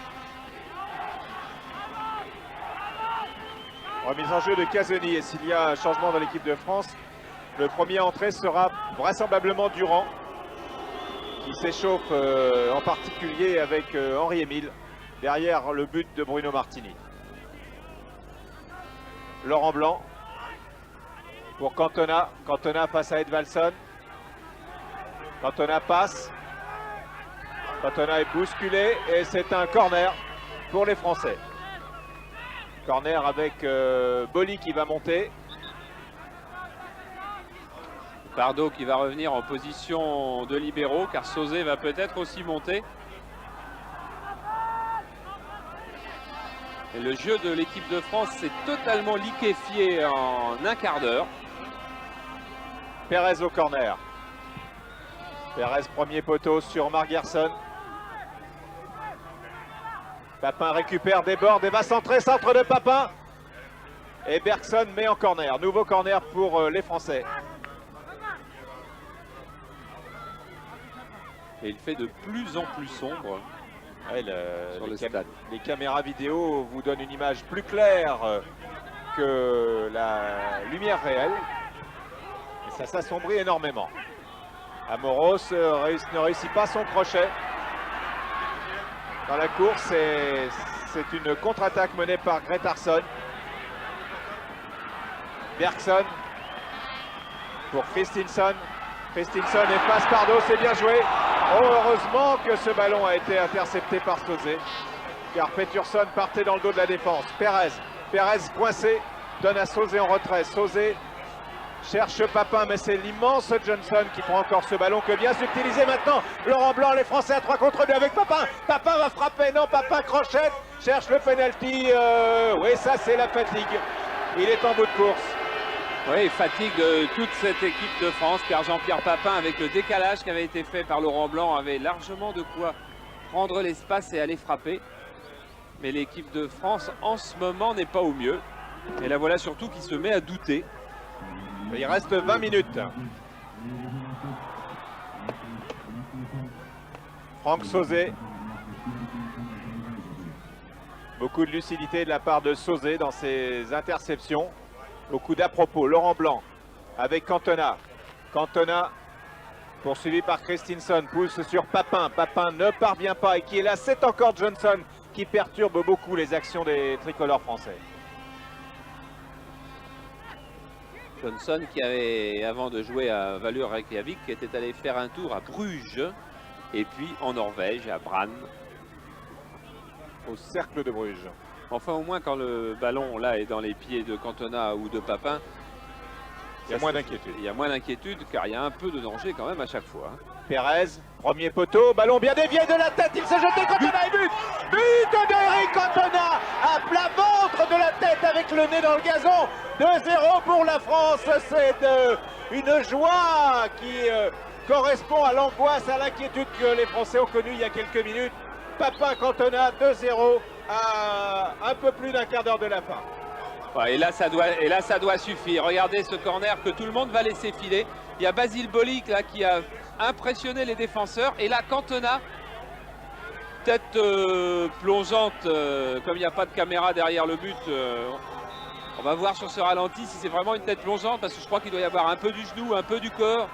Remise en jeu de Casoni, et s'il y a un changement dans l'équipe de France, le premier entré sera vraisemblablement Durand, qui s'échauffe en particulier avec Henri-Émile, derrière le but de Bruno Martini. Laurent Blanc pour Cantona. Cantona face à Edvalson. Cantona passe. Cantona est bousculé et c'est un corner pour les Français. Corner avec Boli qui va monter. Pardo qui va revenir en position de libéraux, car Sauzé va peut-être aussi monter. Et le jeu de l'équipe de France s'est totalement liquéfié en un quart d'heure. Pérez au corner. Pérez premier poteau sur Marc Gerson. Papin récupère, déborde et va centrer, centre de Papin. Et Bergson met en corner. Nouveau corner pour les Français. Et il fait de plus en plus sombre. Ouais, Sur le stade. Les caméras vidéo vous donnent une image plus claire que la lumière réelle. Et ça s'assombrit énormément. Amoros ne réussit pas son crochet. Dans la course, c'est une contre-attaque menée par Gretarsson. Bergson pour Christensen. Christensen et passe Pardo, c'est bien joué. Oh, heureusement que ce ballon a été intercepté par Sauzé, car Peterson partait dans le dos de la défense. Pérez coincé, donne à Sauzé en retrait. Sauzé cherche Papin, mais c'est l'immense Johnson qui prend encore ce ballon que vient s'utiliser maintenant Laurent Blanc. Les Français à 3 contre 2 avec Papin. Papin va frapper, non, Papin crochette, cherche le penalty. Oui, ça c'est la fatigue. Il est en bout de course. Oui, fatigue de toute cette équipe de France, car Jean-Pierre Papin, avec le décalage qui avait été fait par Laurent Blanc, avait largement de quoi prendre l'espace et aller frapper. Mais l'équipe de France, en ce moment, n'est pas au mieux. Et la voilà surtout qui se met à douter. Il reste 20 minutes. Franck Sauzé. Beaucoup de lucidité de la part de Sauzé dans ses interceptions. Beaucoup d'à propos. Laurent Blanc avec Cantona. Cantona poursuivi par Christensen. Pousse sur Papin. Papin ne parvient pas et qui est là. C'est encore Johnson qui perturbe beaucoup les actions des tricolores français. Johnson qui avait, avant de jouer à Valur Reykjavik, qui était allé faire un tour à Bruges et puis en Norvège, à Brann. Au cercle de Bruges. Enfin, au moins, quand le ballon là est dans les pieds de Cantona ou de Papin, il y a moins d'inquiétude. Il y a moins d'inquiétude, car il y a un peu de danger quand même à chaque fois. Pérez, premier poteau, ballon bien dévié de la tête, il s'est jeté, Cantona et but. But d'Eric Cantona à plat ventre de la tête avec le nez dans le gazon. 2-0 pour la France, c'est une joie qui correspond à l'angoisse, à l'inquiétude que les Français ont connue il y a quelques minutes. Papin Cantona, 2-0 à un peu plus d'un quart d'heure de la fin. Ouais, et là ça doit suffire. Regardez ce corner que tout le monde va laisser filer. Il y a Basile Boli là qui a impressionné les défenseurs. Et là Cantona, tête plongeante, comme il n'y a pas de caméra derrière le but. On va voir sur ce ralenti si c'est vraiment une tête plongeante, parce que je crois qu'il doit y avoir un peu du genou, un peu du corps.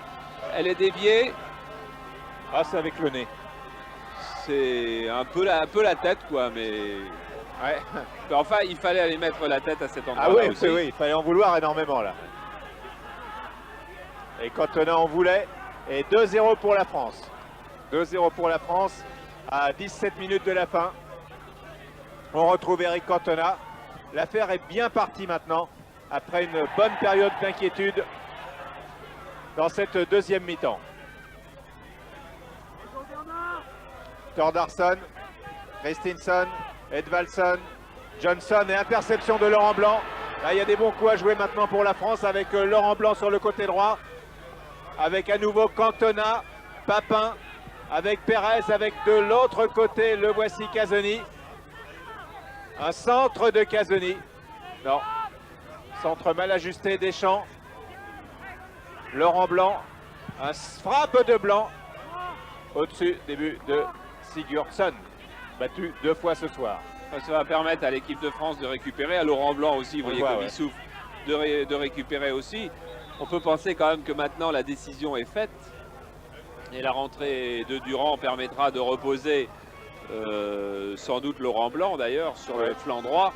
Elle est déviée. Ah, c'est avec le nez. C'est un peu la tête, quoi, mais... Ouais. Enfin, il fallait aller mettre la tête à cet endroit. Ah oui, oui, il fallait en vouloir énormément, là. Et Cantona en voulait. Et 2-0 pour la France. 2-0 pour la France à 17 minutes de la fin. On retrouve Eric Cantona. L'affaire est bien partie maintenant, après une bonne période d'inquiétude dans cette deuxième mi-temps. Thordarson, Christensen, Edvaldson, Johnson et interception de Laurent Blanc. Là, il y a des bons coups à jouer maintenant pour la France avec Laurent Blanc sur le côté droit. Avec à nouveau Cantona, Papin, avec Pérez, avec de l'autre côté, le voici Casoni. Un centre de Casoni. Non, centre mal ajusté Deschamps. Laurent Blanc, un frappe de Blanc. Au-dessus, début de Sigurdsson, battu 2 fois ce soir. Ça va permettre à l'équipe de France de récupérer, à Laurent Blanc aussi, vous voyez comme il souffle, de récupérer aussi. On peut penser quand même que maintenant la décision est faite et la rentrée de Durand permettra de reposer sans doute Laurent Blanc d'ailleurs sur le flanc droit.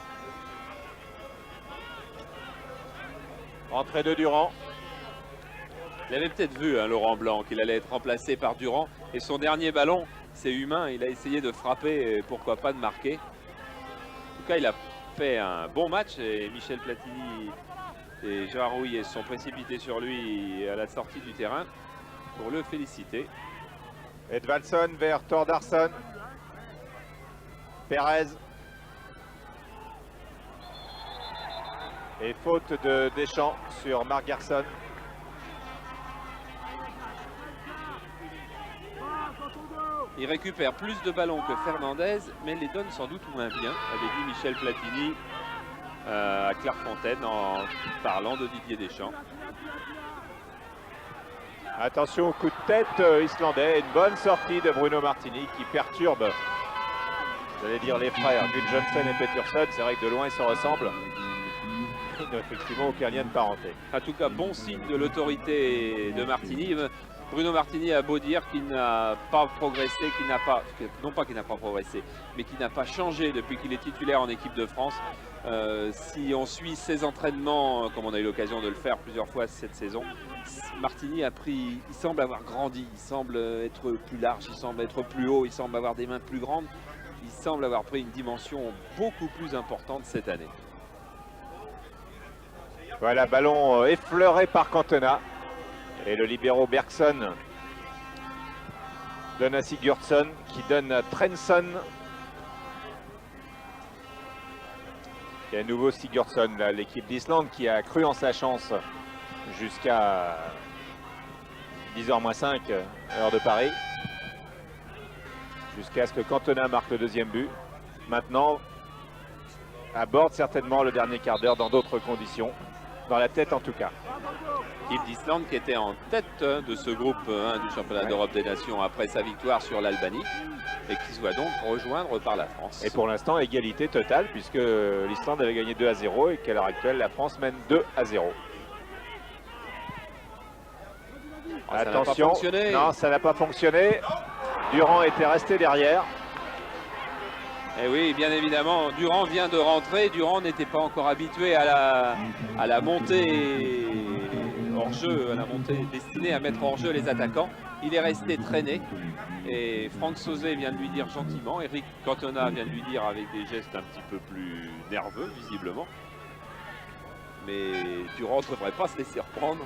Entrée de Durand. Il avait peut-être vu Laurent Blanc qu'il allait être remplacé par Durand et son dernier ballon, c'est humain, il a essayé de frapper et pourquoi pas de marquer. En tout cas, il a fait un bon match et Michel Platini et Gérard Rouillet sont précipités sur lui à la sortie du terrain pour le féliciter. Edvaldson vers Thordarson. Pérez. Et faute de Deschamps sur Marc Garçon. Il récupère plus de ballons que Fernandez, mais les donne sans doute moins bien, avait dit Michel Platini à Clairefontaine en parlant de Didier Deschamps. Attention au coup de tête islandais, une bonne sortie de Bruno Martini qui perturbe, j'allais dire les frères, Gudjonsson et Peterson. C'est vrai que de loin ils se ressemblent. Il n'a effectivement aucun lien de parenté. En tout cas, bon signe de l'autorité de Martini. Bruno Martini a beau dire qu'il n'a pas progressé, non pas qu'il n'a pas progressé, mais qu'il n'a pas changé depuis qu'il est titulaire en équipe de France. Si on suit ses entraînements, comme on a eu l'occasion de le faire plusieurs fois cette saison, Martini il semble avoir grandi, il semble être plus large, il semble être plus haut, il semble avoir des mains plus grandes, il semble avoir pris une dimension beaucoup plus importante cette année. Voilà, ballon effleuré par Cantona. Et le libéro Bergson donne à Sigurdsson, qui donne à Trensson. Et à nouveau Sigurdsson, l'équipe d'Islande qui a cru en sa chance jusqu'à 10h-5, heure de Paris. Jusqu'à ce que Cantona marque le deuxième but. Maintenant, aborde certainement le dernier quart d'heure dans d'autres conditions. Dans la tête en tout cas. L'équipe d'Islande qui était en tête de ce groupe 1 du championnat d'Europe des Nations après sa victoire sur l'Albanie et qui se voit donc rejoindre par la France. Et pour l'instant, égalité totale puisque l'Islande avait gagné 2-0 et qu'à l'heure actuelle, la France mène 2-0. Attention, non, ça n'a pas fonctionné. Durand était resté derrière. Et oui, bien évidemment, Durand vient de rentrer. Durand n'était pas encore habitué à la montée hors jeu, à la montée destinée à mettre hors jeu les attaquants. Il est resté traîné et Franck Sauzet vient de lui dire gentiment. Eric Cantona vient de lui dire avec des gestes un petit peu plus nerveux, visiblement. Mais Durand ne devrait pas se laisser reprendre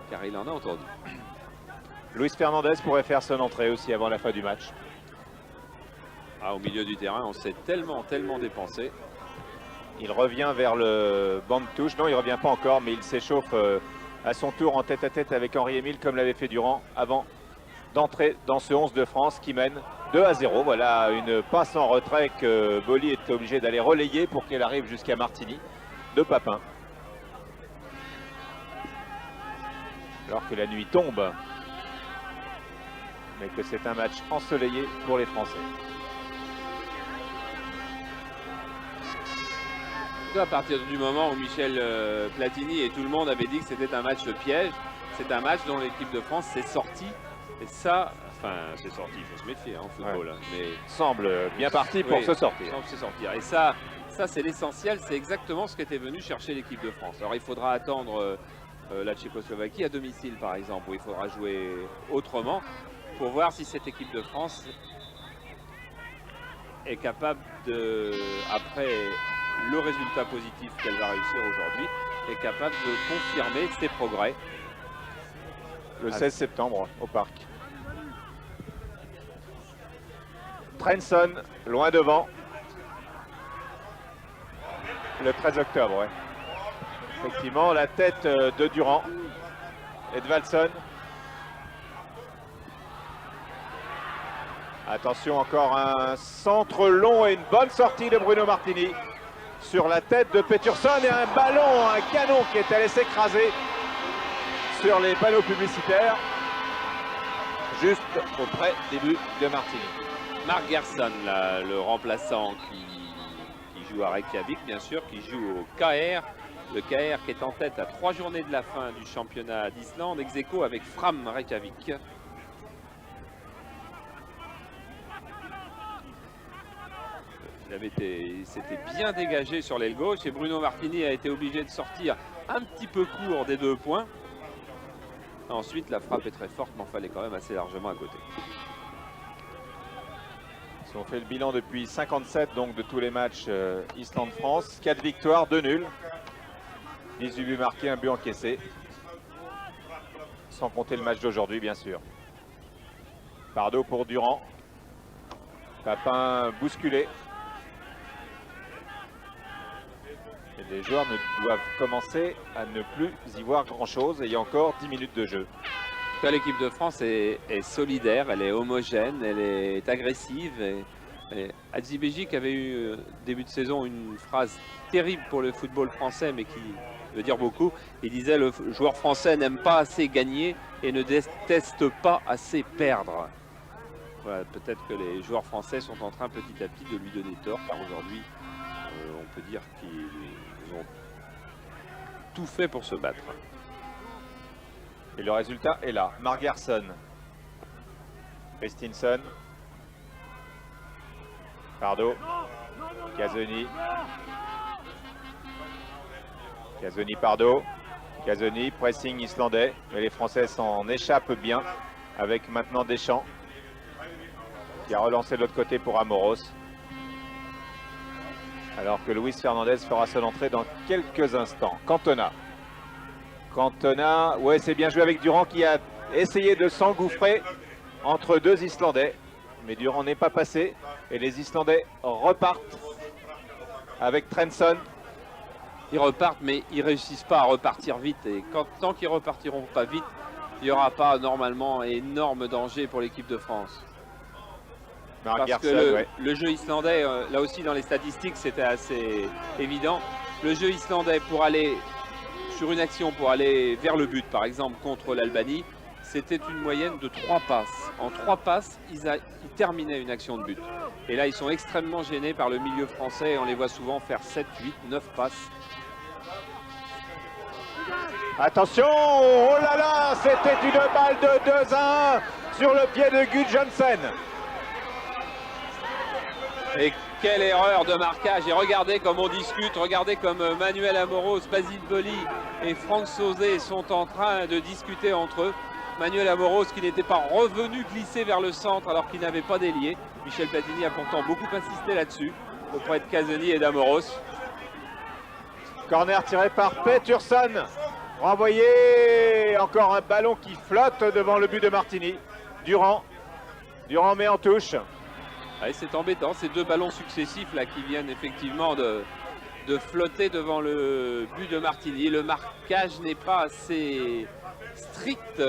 car il en a entendu. Luis Fernandez pourrait faire son entrée aussi avant la fin du match. Au milieu du terrain, on s'est tellement dépensé. Il revient vers le banc de touche. Non, il ne revient pas encore, mais il s'échauffe à son tour en tête-à-tête avec Henri-Émile, comme l'avait fait Durand, avant d'entrer dans ce 11 de France qui mène 2-0. Voilà une passe en retrait que Boly est obligé d'aller relayer pour qu'elle arrive jusqu'à Martini de Papin. Alors que la nuit tombe, mais que c'est un match ensoleillé pour les Français. À partir du moment où Michel Platini et tout le monde avaient dit que c'était un match piège, c'est un match dont l'équipe de France s'est sortie. Et ça, enfin, c'est sorti, il faut se méfier en football. Ouais. Mais semble bien parti pour se sortir. Semble se sortir. Et ça c'est l'essentiel, c'est exactement ce qu'était venu chercher l'équipe de France. Alors il faudra attendre la Tchécoslovaquie à domicile par exemple, où il faudra jouer autrement pour voir si cette équipe de France est capable de, après le résultat positif qu'elle va réussir aujourd'hui, est capable de confirmer ses progrès. Le 16 septembre au parc. Trenson, loin devant. Le 13 octobre, ouais. Effectivement, la tête de Durand. Edvaldson. Attention, encore un centre long et une bonne sortie de Bruno Martini sur la tête de Pettersson et un ballon, un canon qui est allé s'écraser sur les panneaux publicitaires juste auprès des buts de Martini. Marc Gerson, là, le remplaçant qui joue à Reykjavik, bien sûr, qui joue au KR. Le KR qui est en tête à 3 journées de la fin du championnat d'Islande, ex aequo avec Fram Reykjavik. C'était bien dégagé sur l'aile gauche et Bruno Martini a été obligé de sortir un petit peu court des 2 points. Ensuite, la frappe est très forte, mais il fallait quand même assez largement à côté. Si on fait le bilan depuis 57 donc de tous les matchs Islande-France, 4 victoires, 2 nuls, 18 buts marqués, 1 but encaissé, sans compter le match d'aujourd'hui bien sûr. Pardo pour Durand, Papin bousculé. Et les joueurs ne doivent commencer à ne plus y voir grand-chose et il y a encore 10 minutes de jeu. L'équipe de France est solidaire, elle est homogène, elle est agressive. Hatzibégic avait eu début de saison une phrase terrible pour le football français, mais qui veut dire beaucoup. Il disait le joueur français n'aime pas assez gagner et ne déteste pas assez perdre. Voilà, peut-être que les joueurs français sont en train petit à petit de lui donner tort, car aujourd'hui, on peut dire qu'ils ont tout fait pour se battre. Et le résultat est là. Marc Gerson, Christensen, Pardo, Casoni, Pardo, Casoni, pressing islandais, mais les Français s'en échappent bien avec maintenant Deschamps qui a relancé de l'autre côté pour Amoros. Alors que Luis Fernandez fera son entrée dans quelques instants. Cantona, ouais, c'est bien joué avec Durand qui a essayé de s'engouffrer entre 2 Islandais. Mais Durand n'est pas passé et les Islandais repartent avec Trenson. Ils repartent, mais ils ne réussissent pas à repartir vite. Et tant qu'ils ne repartiront pas vite, il n'y aura pas normalement énorme danger pour l'équipe de France. Parce que le jeu islandais, là aussi dans les statistiques, c'était assez évident. Le jeu islandais pour aller sur une action, pour aller vers le but, par exemple contre l'Albanie, c'était une moyenne de 3 passes. En 3 passes, ils terminaient une action de but. Et là, ils sont extrêmement gênés par le milieu français. On les voit souvent faire 7, 8, 9 passes. Attention, oh là là, c'était une balle de 2-1 sur le pied de Gudjohnsen. Et quelle erreur de marquage. Et regardez comme on discute, regardez comme Manuel Amoros, Basile Boli et Franck Sauzet sont en train de discuter entre eux. Manuel Amoros qui n'était pas revenu glisser vers le centre alors qu'il n'avait pas délié. Michel Platini a pourtant beaucoup insisté là-dessus auprès de Casoni et d'Amoros. Corner tiré par Pettersson. Renvoyé, encore un ballon qui flotte devant le but de Martini. Durand met en touche. Ouais, c'est embêtant, ces 2 ballons successifs là qui viennent effectivement de flotter devant le but de Martini. Le marquage n'est pas assez strict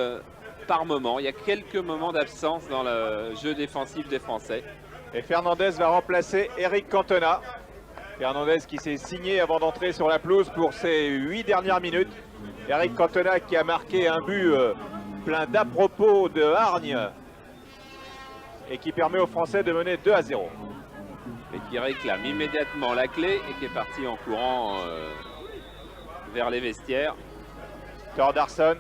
par moment. Il y a quelques moments d'absence dans le jeu défensif des Français. Et Fernandez va remplacer Eric Cantona. Fernandez qui s'est signé avant d'entrer sur la pelouse pour ses 8 dernières minutes. Eric Cantona qui a marqué un but plein d'à-propos de hargne et qui permet aux Français de mener 2-0. Et qui réclame immédiatement la clé et qui est parti en courant vers les vestiaires. Thordarson.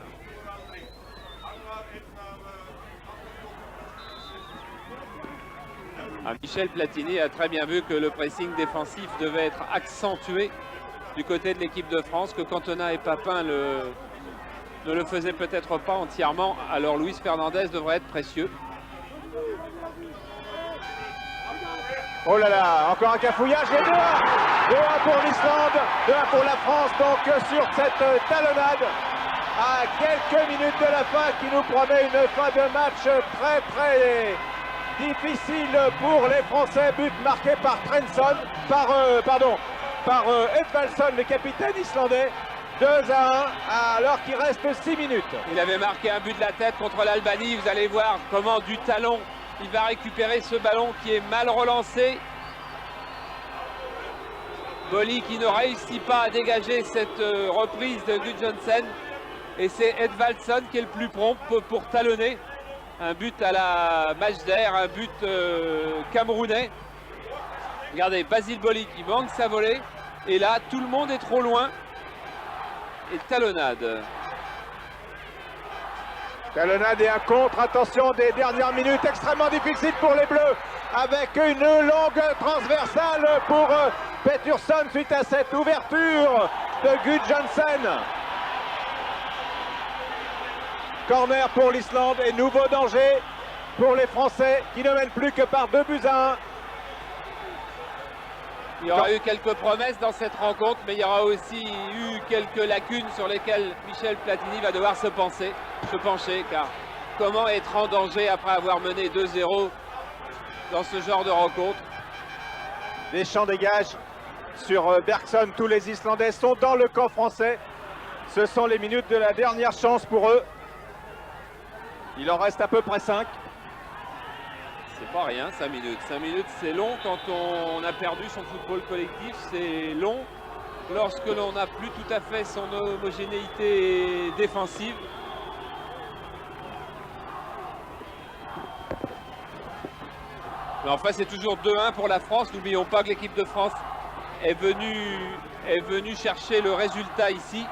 Michel Platini a très bien vu que le pressing défensif devait être accentué du côté de l'équipe de France, que Cantona et Papin ne le faisaient peut-être pas entièrement. Alors Luis Fernandez devrait être précieux. Oh là là, encore un cafouillage et 2-1. 2-1 pour l'Islande, 2-1 pour la France, donc sur cette talonnade à quelques minutes de la fin qui nous promet une fin de match très difficile pour les Français. But marqué par Trensson, par Edvaldsson, le capitaine islandais. 2-1 alors qu'il reste 6 minutes. Il avait marqué un but de la tête contre l'Albanie. Vous allez voir comment du talon il va récupérer ce ballon qui est mal relancé. Bolli qui ne réussit pas à dégager cette reprise de Gudjohnsen. Et c'est Edvaldsson qui est le plus prompt pour talonner. Un but à la Majder, un but camerounais. Regardez, Basile Bolli qui manque sa volée. Et là, tout le monde est trop loin. Et talonnade. Talonnade et un contre, attention des dernières minutes extrêmement difficiles pour les Bleus avec une longue transversale pour Pettersson suite à cette ouverture de Gudjohnsen. Corner pour l'Islande et nouveau danger pour les Français qui ne mènent plus que par 2-1. Il y aura eu quelques promesses dans cette rencontre, mais il y aura aussi eu quelques lacunes sur lesquelles Michel Platini va devoir se pencher, car comment être en danger après avoir mené 2-0 dans ce genre de rencontre? Deschamps dégage sur Bergson, tous les Islandais sont dans le camp français. Ce sont les minutes de la dernière chance pour eux. Il en reste à peu près 5. C'est pas rien, 5 minutes. 5 minutes, c'est long quand on a perdu son football collectif. C'est long lorsque l'on n'a plus tout à fait son homogénéité défensive. Mais enfin, c'est toujours 2-1 pour la France. N'oublions pas que l'équipe de France est venue chercher le résultat ici.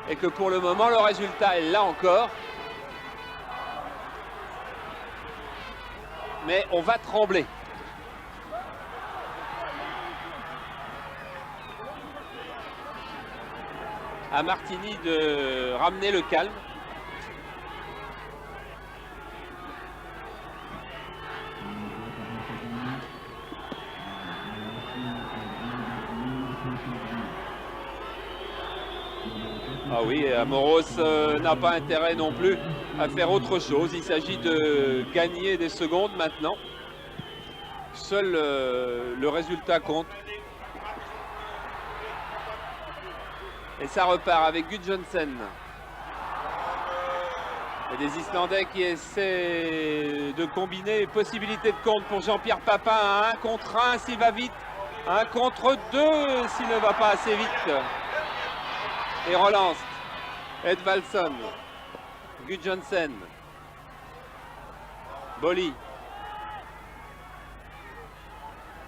Et que pour le moment, le résultat est là encore. Mais on va trembler. À Martini de ramener le calme. Ah oui, Amoros n'a pas intérêt non plus à faire autre chose. Il s'agit de gagner des secondes maintenant. Seul le résultat compte. Et ça repart avec Gudjohnsen. Et des Islandais qui essaient de combiner. Possibilité de compte pour Jean-Pierre Papin à 1 contre 1 s'il va vite. 1 contre 2 s'il ne va pas assez vite. Et relance. Edvaldsson. Gudjohnsen. Bolli.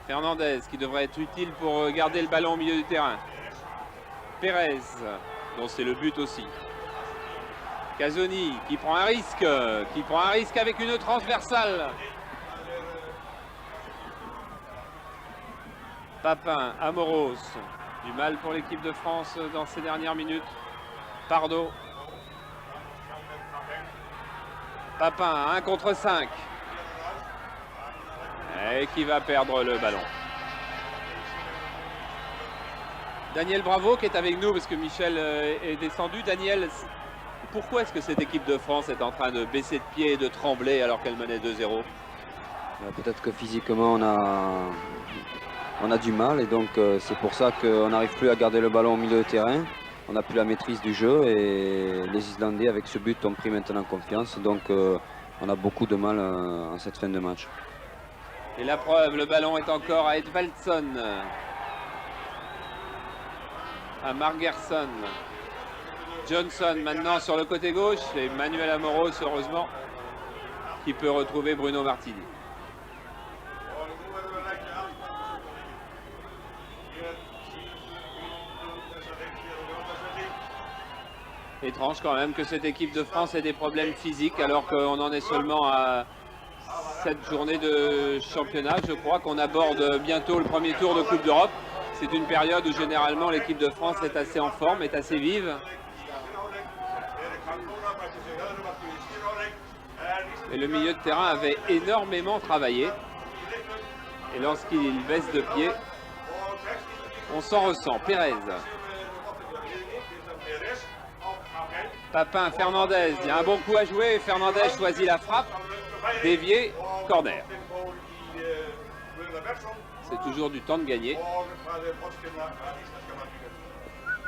Fernandez qui devrait être utile pour garder le ballon au milieu du terrain. Pérez, dont c'est le but aussi. Casoni qui prend un risque avec une transversale. Papin, Amoros. Du mal pour l'équipe de France dans ces dernières minutes. Pardo. Papin, 1 contre 5. Et qui va perdre le ballon. Daniel Bravo qui est avec nous parce que Michel est descendu. Daniel, pourquoi est-ce que cette équipe de France est en train de baisser de pied et de trembler alors qu'elle menait 2-0? Peut-être que physiquement on a du mal et donc c'est pour ça qu'on n'arrive plus à garder le ballon au milieu de terrain. On n'a plus la maîtrise du jeu et les Islandais avec ce but ont pris maintenant confiance. Donc on a beaucoup de mal en cette fin de match. Et la preuve, le ballon est encore à Edvaldsson. À Margersson. Johnson maintenant sur le côté gauche. Et Manuel Amoros heureusement qui peut retrouver Bruno Martini. Étrange quand même que cette équipe de France ait des problèmes physiques alors qu'on en est seulement à cette journée de championnat. Je crois qu'on aborde bientôt le premier tour de Coupe d'Europe. C'est une période où généralement l'équipe de France est assez en forme, est assez vive. Et le milieu de terrain avait énormément travaillé. Et lorsqu'il baisse de pied, on s'en ressent. Pérez. Papin, Fernandez. Il y a un bon coup à jouer. Fernandez choisit la frappe. Dévié, corner. C'est toujours du temps de gagner.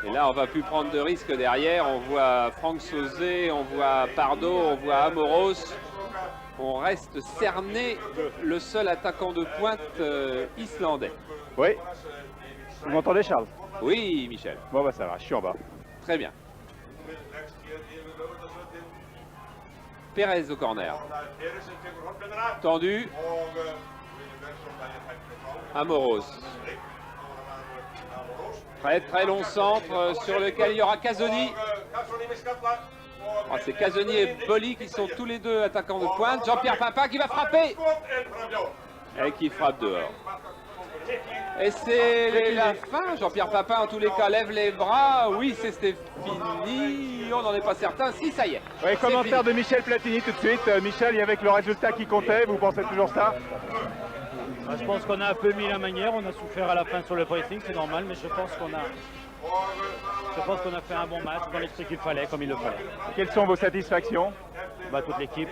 Et là, on va plus prendre de risques derrière. On voit Franck Sauzé, on voit Pardo, on voit Amoros. On reste cerné, le seul attaquant de pointe islandais. Oui. Vous m'entendez, Charles? Oui, Michel. Bon, bah ça va, je suis en bas. Très bien. Pérez au corner. Tendu. Amoros. Très long centre sur lequel il y aura Casoni. C'est Casoni et Bolli qui sont tous les deux attaquants de pointe. Jean-Pierre Papin qui va frapper. Et qui frappe dehors. Et c'est la fin. Jean-Pierre Papin, en tous les cas, lève les bras. Oui, c'était fini. On n'en est pas certain. Si, ça y est. Oui, commentaire de Michel Platini tout de suite. Michel, il y avait que le résultat qui comptait. Vous pensez toujours ça? Je pense qu'on a un peu mis la manière. On a souffert à la fin sur le pressing, c'est normal. Mais je pense qu'on a fait un bon match dans l'esprit qu'il fallait, comme il le fallait. Quelles sont vos satisfactions? Toute l'équipe.